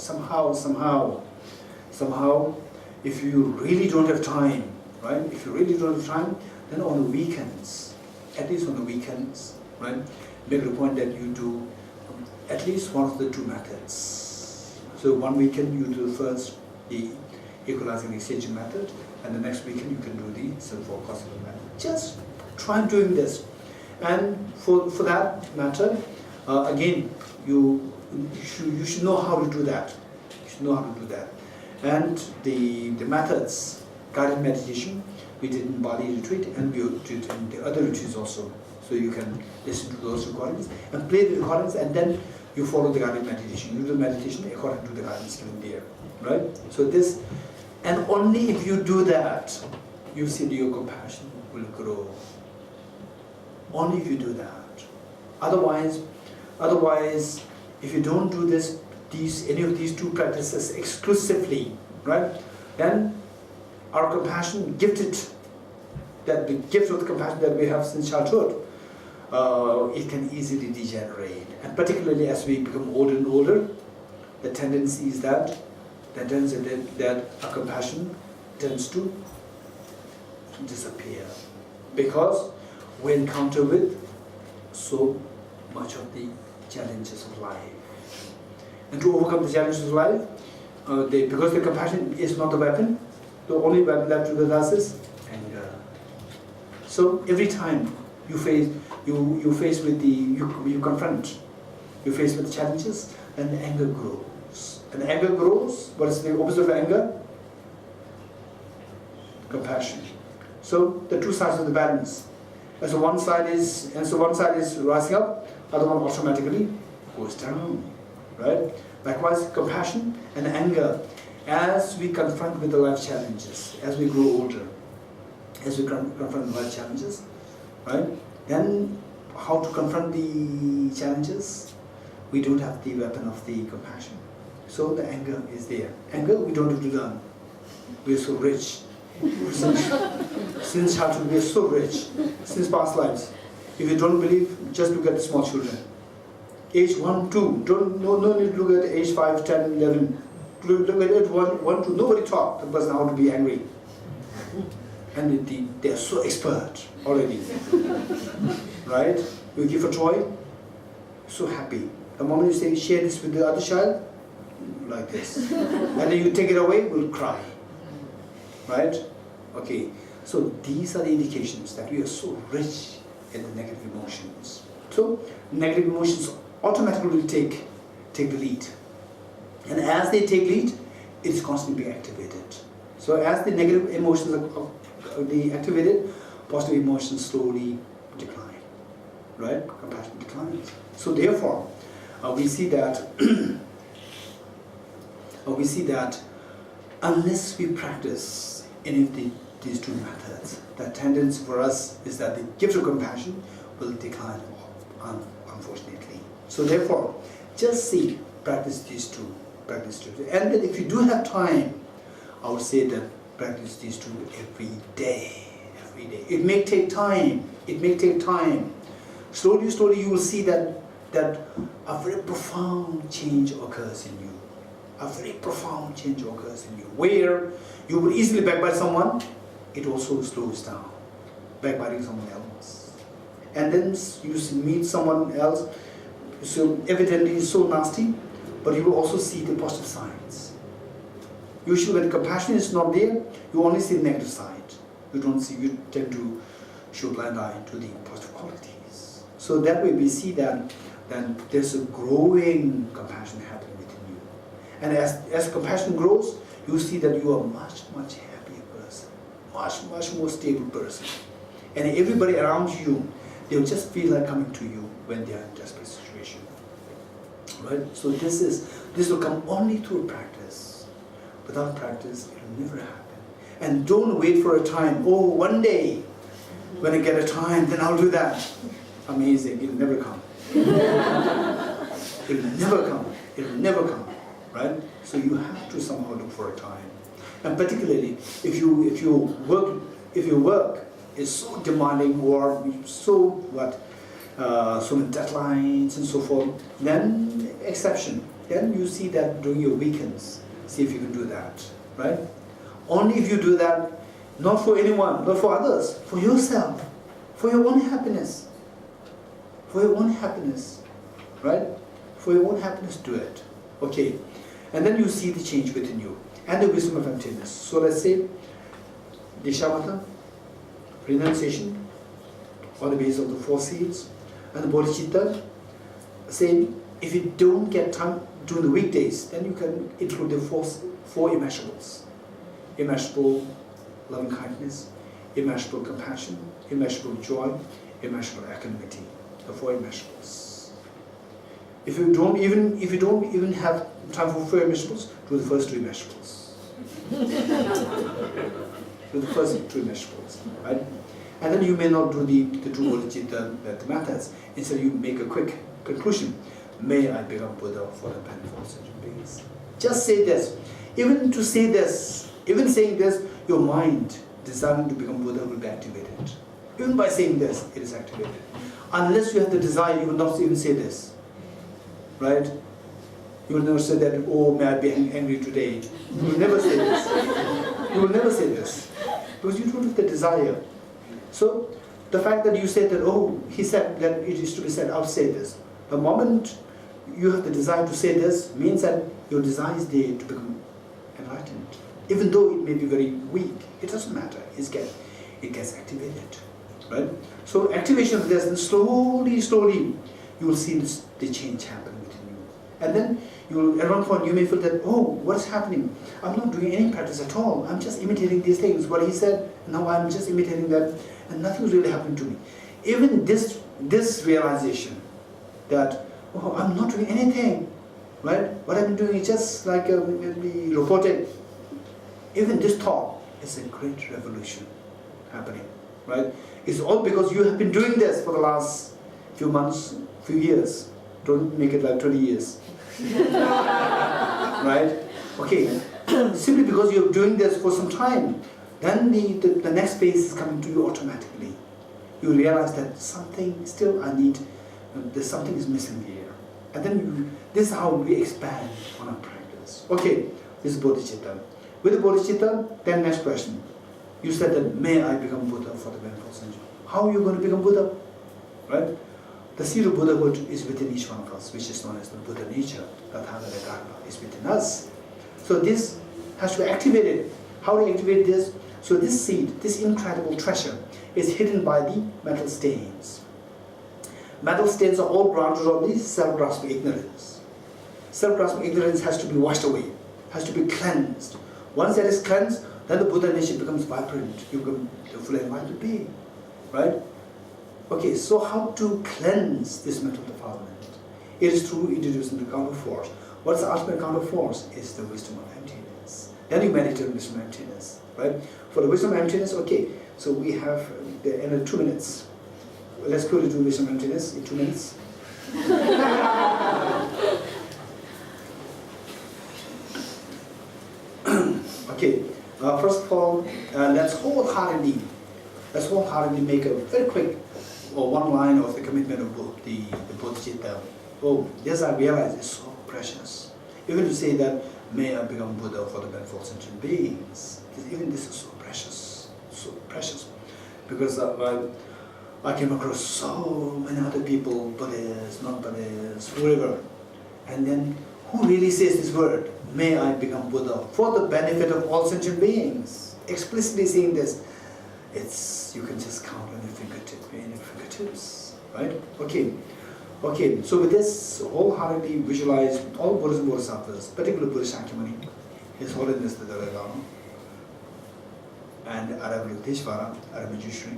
if you really don't have time, right? If you really don't have time, then on the weekends, at least on the weekends, right? make it a point that you do at least one of the two methods. So one weekend you do first the equalizing exchanging method, and the next weekend you can do the simple classical method. Just try doing this. And for that matter, again, you should know how to do that. You should know how to do that. And the methods, guided meditation, we did in Bali retreat, and we did in the other retreats also. So you can listen to those recordings and play the recordings, and then you follow the guided meditation. You do the meditation according to the guidance given there, right? So this, and only if you do that, you see your compassion will grow. Only if you do that. Otherwise, if you don't do any of these two practices exclusively, right? Then our compassion, the gift of the compassion that we have since childhood, it can easily degenerate. And particularly as we become older and older, the tendency is that our compassion tends to disappear, because we encounter with so much of the challenges of life. And to overcome the challenges of life, because the compassion is not the weapon, the only weapon left with us is anger. So every time you face with you confront, you face with the challenges, and the anger grows. And the anger grows. What is the opposite of anger? Compassion. So the two sides of the balance. And so one side is rising up, other one automatically goes down. Right? Likewise, compassion and anger, as we confront with the life challenges, as we grow older, as we confront life challenges, right? Then how to confront the challenges? We don't have the weapon of the compassion. So the anger is there. Anger we don't have to learn. We are so rich. Since childhood we are so rich. Since past lives. If you don't believe, just look at the small children. Age 1, 2. No need to look at age 5, 10, 11. Look at age 1, 2. Nobody taught the person how to be angry. And they are so expert already. Right? You give a toy, so happy. The moment you say share this with the other child, like this. And then you take it away, will cry. Right? Okay. So these are the indications that we are so rich in the negative emotions. So negative emotions automatically will take the lead. And as they take lead, it is constantly being activated. So as the negative emotions are activated, positive emotions slowly decline. Right? Compassion declines. So therefore, we see that unless we practice any of these two methods, the tendency for us is that the gift of compassion will decline, unfortunately. So therefore, just practice these two. And then if you do have time, I would say that practice these two every day. It may take time. Slowly you will see that a very profound change occurs in you. Where you will easily backbite someone, it also slows down. Backbiting someone else. And then you meet someone else, so evidently so nasty, but you will also see the positive signs. Usually when compassion is not there, you only see the negative side. You tend to show blind eye to the positive qualities. So that way we see that then there's a growing compassion happening within you. And as compassion grows, you see that you are a much happier person, much more stable person. And everybody around you, they'll just feel like coming to you when they are in desperate situation. Right? So this will come only through practice. Without practice, it will never happen. And don't wait for a time. Oh, one day, when I get a time, then I'll do that. Amazing. It'll never come. It'll never come. Right? So you have to somehow look for a time. And particularly, if your work is so demanding or so many deadlines and so forth, then exception. Then you see that during your weekends, see if you can do that. Right? Only if you do that, not for anyone, not for others, for yourself, for your own happiness. For your own happiness, right? For your own happiness, do it. Okay. And then you see the change within you and the wisdom of emptiness. So let's say Dishamata, renunciation, on the basis of the 4 seeds, and the Bodhicitta, saying if you don't get time during the weekdays, then you can include the four immeasurables. Immeasurable loving kindness, immeasurable compassion, immeasurable joy, immeasurable equanimity. The 4 immeasurables. If you don't even have time for 4 immeasurables, do the first 2 immeasurables. Do the first 2 immeasurables, right? And then you may not do the true Bodhicitta, the methods. Instead, you make a quick conclusion. May I become Buddha for the benefit of sentient beings. Just say this. Even to say this, even saying this, your mind desiring to become Buddha will be activated. Even by saying this, it is activated. Unless you have the desire, you will not even say this. Right? You will never say that, oh, may I be angry today. You will never say this. You will never say this. Because you don't have the desire. So, the fact that you say that, oh, he said that it is to be said, I'll say this. The moment you have the desire to say this means that your desire is there to become enlightened. Even though it may be very weak, it doesn't matter. It gets activated. Right? So activation of this, and slowly, you will see the change happen within you. And then at one point you may feel that, oh, what is happening? I'm not doing any practice at all. I'm just imitating these things. What he said, now I'm just imitating that, and nothing's really happening to me. Even this realization that, oh, I'm not doing anything, right? What I'm doing is just like maybe robotic. Even this thought is a great revolution happening, right? It's all because you have been doing this for the last few months, few years. Don't make it like 20 years. Right? Okay. Simply because you're doing this for some time, then the next phase is coming to you automatically. You realize that something still there's something is missing here. And then this is how we expand on our practice. Okay, this is Bodhicitta. With the Bodhicitta, then next question. You said that, may I become Buddha for the benefit of sentient. How are you going to become Buddha? Right? The seed of Buddhahood is within each one of us, which is known as the Buddha nature. The Dharma is within us. So this has to be activated. How to activate this? So this seed, this incredible treasure, is hidden by the metal stains. Metal stains are all grounded on the self-grasping ignorance. Self-grasping ignorance has to be washed away, has to be cleansed. Once that is cleansed, then the Buddha nature becomes vibrant. You become the fully enlightened being. Right? Okay, so how to cleanse this mental defilement? It is through introducing the counter force. What's the ultimate counter force? It's the wisdom of emptiness. Then you meditate on wisdom of emptiness. Right? For the wisdom of emptiness, okay, so we have in 2 minutes. Let's go to wisdom of emptiness in 2 minutes. Okay, first of all, let's wholeheartedly make a very quick one line of the commitment of the Bodhicitta. Oh, this I realize is so precious. Even to say that, may I become Buddha for the benefit of sentient beings. Even this is so precious, because I came across so many other people, Buddhists, non-Buddhists, whoever, and then who really says this word? May I become Buddha for the benefit of all sentient beings. Explicitly saying this, you can just count on your fingertips, right? Okay. So with this, wholeheartedly visualize all Buddhas and Bodhisattvas, particularly Buddha Shakyamuni, His Holiness the Dalai Lama, and Aravalokiteshvara, our Manjushri.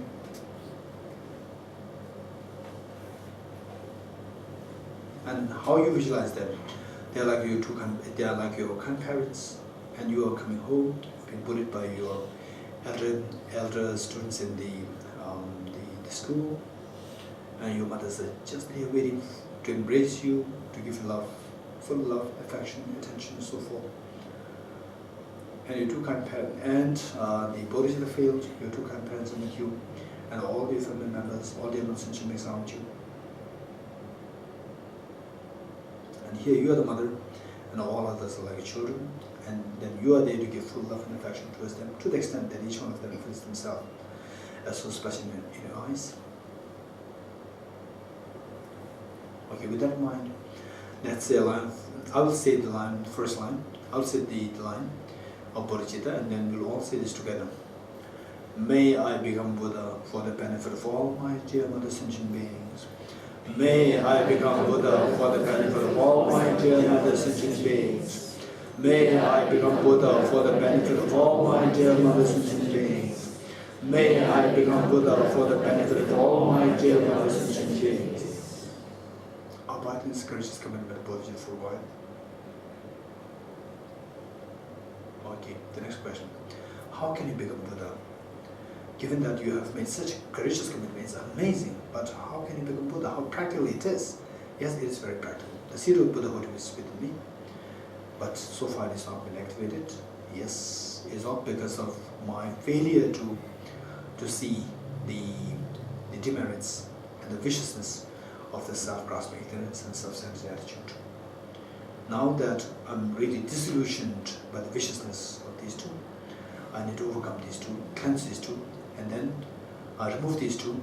And how you visualize them? They are like your grandparents, and you are coming home, being bullied by your elder students in the school, and your mothers are just there waiting to embrace you, to give you love, full love, affection, attention, and so forth. And your two kind parents, and the Bodhicitta field, your two kind parents are with you, and all your family members, all the non-sentient beings around you. And here you are the mother, and all others are like your children, and then you are there to give full love and affection towards them, to the extent that each one of them feels themselves as so special in your eyes. Okay, with that in mind, let's say a line. I will say the line, first line. I'll say the line of Bodhicitta, and then we'll all say this together. May I become Buddha for the benefit of all my dear mother sentient beings. May I become Buddha for the benefit of all my dear mother sentient beings. May I become Buddha for the benefit of all my dear mother sentient beings. May I become Buddha for the benefit of all my dear mother sentient beings. Our brightness courageous commitment to Bodhicitta for a while. Okay, the next question. How can you become Buddha? Given that you have made such courageous commitment, it's amazing, but how can you become Buddha? How practical it is? Yes, it is very practical. The seed of Buddhahood is within me, but so far it has not been activated. Yes, it's not because of my failure to see the demerits and the viciousness of the self-grasping ignorance and self-centered attitude. Now that I'm really disillusioned by the viciousness of these two, I need to overcome these two, cleanse these two, and then remove these two,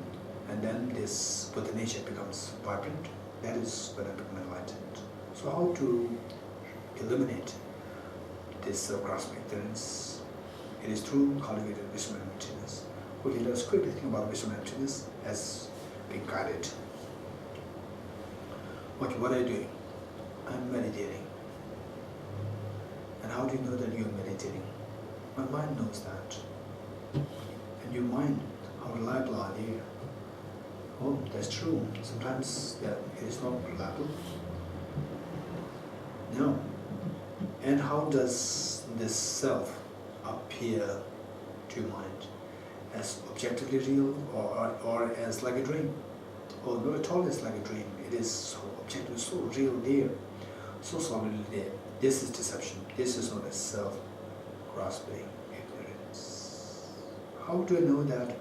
and then this Buddha nature becomes vibrant. That is when I become enlightened. So how to eliminate this self-grasping ignorance? It is through cultivated wisdom and emptiness. Okay, let us quickly think about wisdom and emptiness as being guided. Okay, what are you doing? I'm meditating. And how do you know that you're meditating? My mind knows that. And your mind, how reliable are you? Oh, that's true. Sometimes it is not reliable. No. And how does this self appear to your mind? As objectively real or as like a dream? Oh, not at all, it's like a dream. It is so objectively, so real there, so solidly there. This is deception. This is known as self-grasping ignorance. How do I know that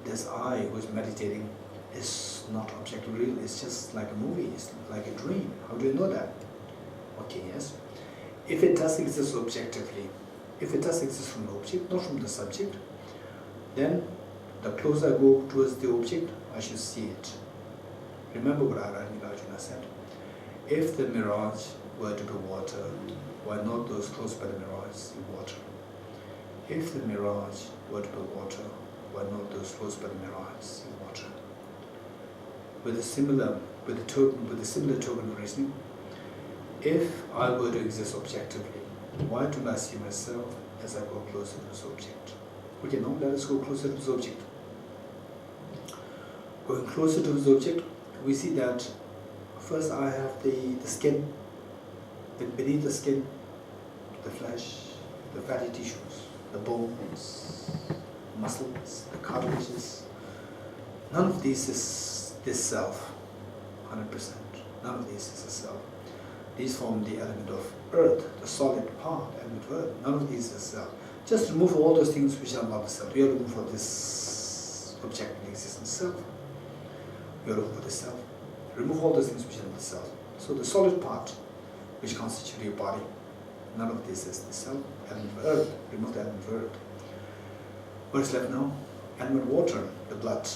this I who is meditating is not objectively real? It's just like a movie, it's like a dream. How do you know that? Okay, yes. If it does exist objectively, if it does exist from the object, not from the subject, then the closer I go towards the object, I should see it. Remember what Arjuna said. If the mirage were to be water, why not those close by the mirage see water? If the mirage were to be water, why not those close by the mirage see water? With a similar token of reasoning, if I were to exist objectively, why do I see myself as I go closer to this object? Okay, now let us go closer to this object. Going closer to this object, we see that first I have the skin, then beneath the skin, the flesh, the fatty tissues, the bones, muscles, the cartilages. None of these is this self, 100%. None of these is a self. These form the element of earth, the solid part, element of earth. None of these is self. Just remove all those things which are not the self. We are looking for this objectively existent self. We are looking for the self. Remove all those things which are not the self. So the solid part, which constitutes your body, none of this is the self. Element of earth. Remove the element of earth. What is left now? Element of water, the blood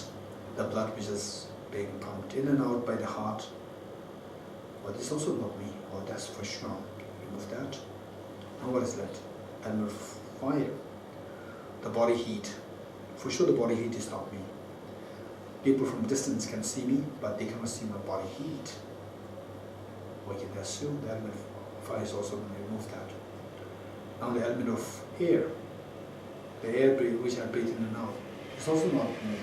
which is being pumped in and out by the heart. Well, this is also not me. Oh, that's for sure. Remove that. Now what is left? Element of fire, the body heat. For sure the body heat is not me. People from distance can see me, but they cannot see my body heat. We can assume the element of fire is also going to remove that. Now the element of air, the air which I breathe in and out, is also not me.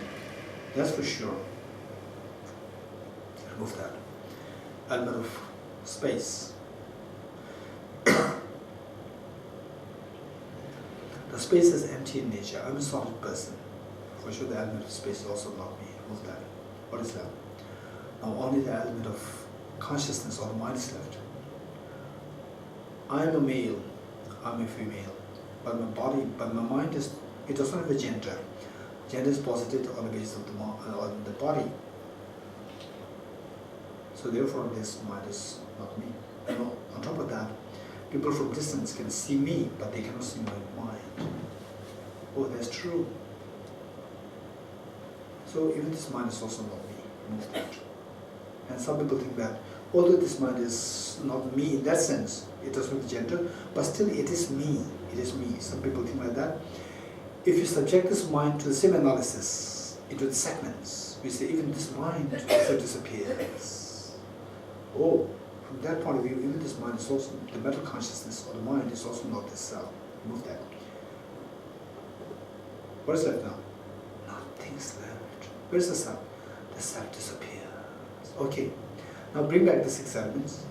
That's for sure. Remove that. Element of space. The space is empty in nature. I'm a solid person. For sure the element of space is also not me. Remove that. What is that? Now only the element of consciousness or the mind is left. I'm a male, I'm a female, but my mind is, it does not have a gender. Gender is posited on the basis of on the body. So therefore this mind is not me. And on top of that, people from distance can see me, but they cannot see my mind. Oh, that's true. So even this mind is also not me. Remove that. And some people think that although this mind is not me in that sense, it doesn't have gender, but still it is me. It is me. Some people think like that. If you subject this mind to the same analysis, into the segments, we say even this mind also disappears. Oh, from that point of view, even this mind is also, the mental consciousness or the mind is also not the self. Remove that. What is that now? Nothing's left. Where's the self? The self disappears. Okay, now bring back the 6 elements,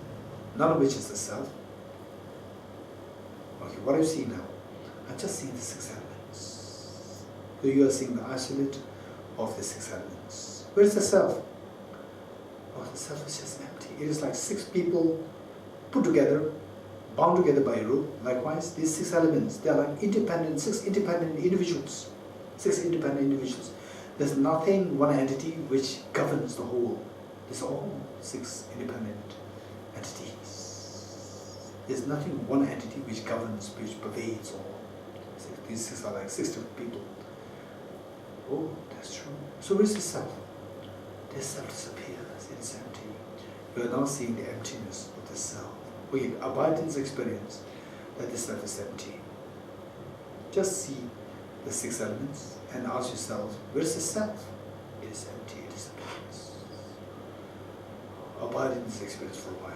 none of which is the self. Okay, what are you seeing now? I'm just seeing the 6 elements. So you are seeing the isolate of the 6 elements. Where's the self? Oh, the self is just empty. It is like 6 people put together, bound together by a rope. Likewise, these 6 elements, they are like 6 independent individuals. 6 independent individuals. There's nothing, one entity, which governs the whole. It's all 6 independent entities. There's nothing, one entity which governs, which pervades all. These 6 are like 6 different people. Oh, that's true. So where's the self? The self disappears, it is empty. You are now seeing the emptiness of the self. Okay, abide in this experience that the self is empty. Just see the 6 elements and ask yourself, where's the self? It is empty, it disappears. Abide in this experience for a while.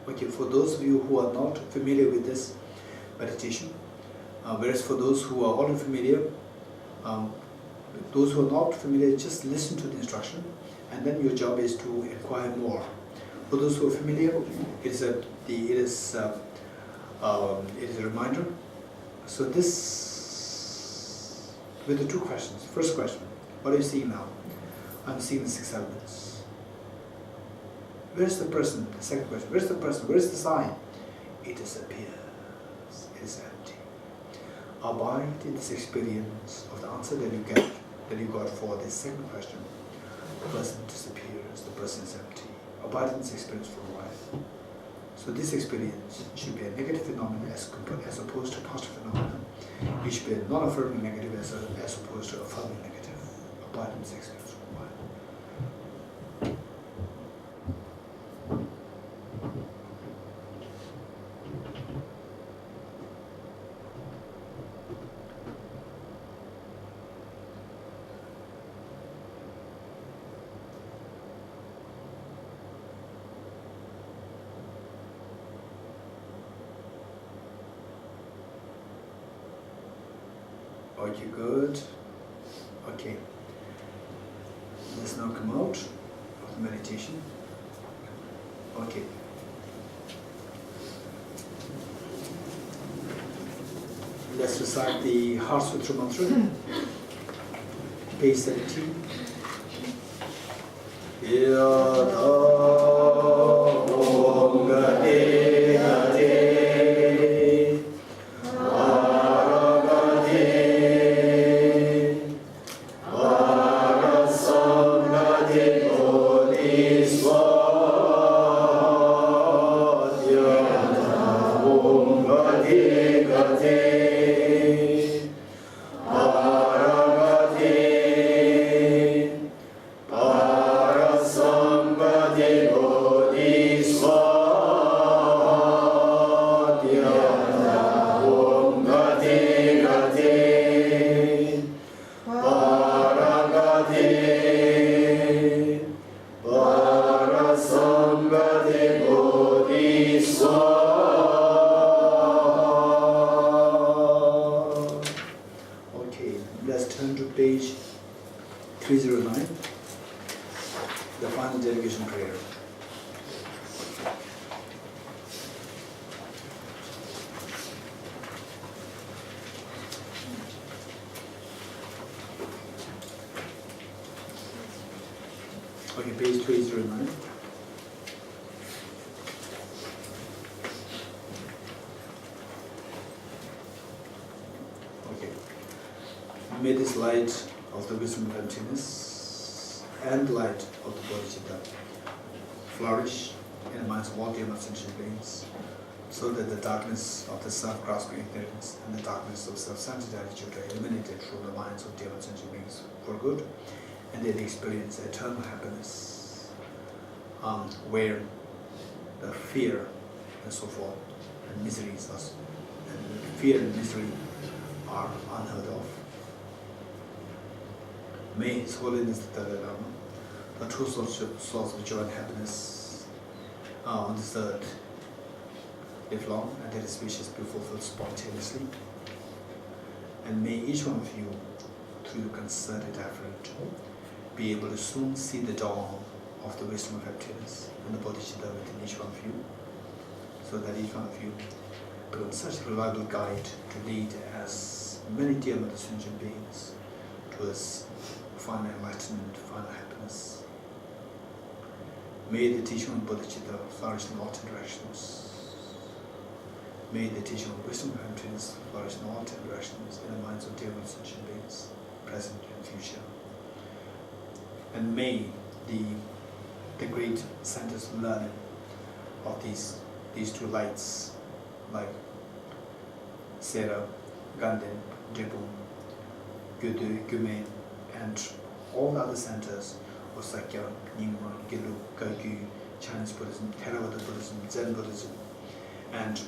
Okay, for those of you who are not familiar with this meditation, whereas for those who are already familiar, those who are not familiar, just listen to the instruction, and then your job is to inquire more. For those who are familiar, it is a reminder. So this, with the 2 questions. First question, what are you seeing now? I'm seeing the 6 elements. Where's the person? The second question, where's the person? Where's the sign? It disappears. It is empty. Abide in this experience of the answer that you got for this second question. The person disappears, the person is empty. Abide in this experience for a while. So this experience should be a negative phenomenon as opposed to a positive phenomenon. It should be a non-affirming negative as opposed to affirming negative. Abide in this experience for a while. Okay, good. Okay. Let's now come out of the meditation. Okay. Let's recite the Heart Sutra mantra. Page 17. Yatha Om Gate Let's turn to page 309, the final dedication prayer. Okay, page 309. May this light of the wisdom of emptiness and light of the Bodhicitta flourish in the minds of all demon sentient beings, so that the darkness of the self-grasping ignorance and the darkness of self-centered attitude are eliminated from the minds of demon sentient beings for good, and they experience eternal happiness, where the fear and so forth and miseries and fear and misery are unheard of. May His Holiness the Dalai Lama, the true source of joy and happiness on this earth, live long and that His wishes be fulfilled spontaneously. And may each one of you, through concerted effort, be able to soon see the dawn of the wisdom of emptiness and the Bodhicitta within each one of you, so that each one of you becomes such a reliable guide to lead as many dear mother sentient beings towards final enlightenment, final happiness. May the teaching of Bodhicitta flourish in all directions. May the teaching of wisdom of emptiness flourish in all 10 directions in the minds of dear mother sentient beings, present and future. And may the great centers of learning of these two lights, like Sera, Ganden, Drepung, Gyudu, Gyume, and all the other centers of Sakya, Nyingma, Gilu, Kagyu, Chinese Buddhism, Theravada Buddhism, Zen Buddhism, and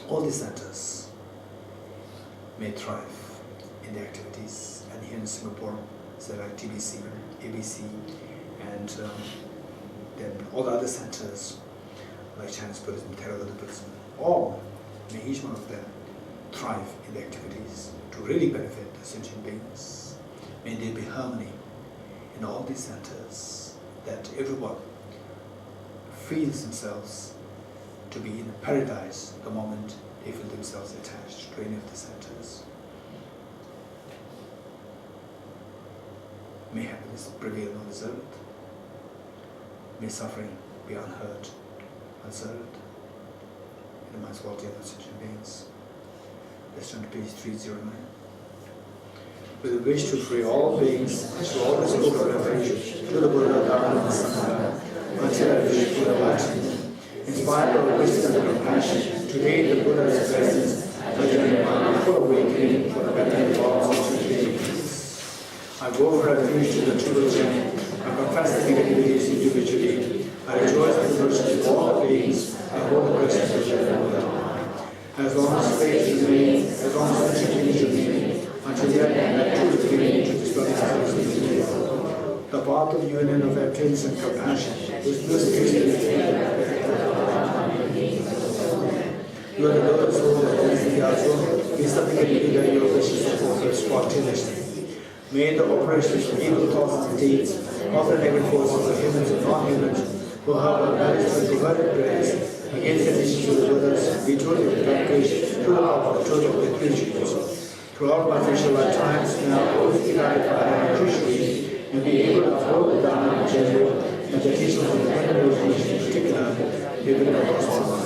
all these centers may thrive in their activities. And here in Singapore, so like TBC, ABC, and then all the other centers like Chinese Buddhism, Theravada Buddhism, all may each one of them thrive in their activities to really benefit the sentient beings. May there be harmony in all these centers, that everyone feels themselves to be in paradise the moment they feel themselves attached to any of the centers. May happiness prevail on this earth. May suffering be unheard, unserved in the minds of all the other sentient beings. Let's turn to page 309. With a wish to free all beings, to always go for refuge to the Buddha, Dharma, and Sangha, until I reach Buddha enlightenment. Inspired by wisdom and compassion, today the Buddha's presence, urging my full awakening for the better forms of sentient beings. I go for refuge to the true religion. I confess the negativities individually. I rejoice in the mercies of all beings. I hold the presence of the Buddha. As long as faith remains, as long as sentient beings remain, until the end that truth beginning to dispel the path of union of emptiness and compassion is this you are the Lord soul that is in the Azure. Be supplicated that your wishes are fulfilled spontaneously. May the operations of evil thoughts and deeds, of the negative forces of humans and non-humans, who have managed and provided prayers against addition to the Buddhas, be truly vindicated to the power of truth of the creatures. Throughout my future lifetimes, now always be guided by and crucially, and be able to uphold the Dharma in general, and the teachings of the Buddha in particular, even in the cosmos.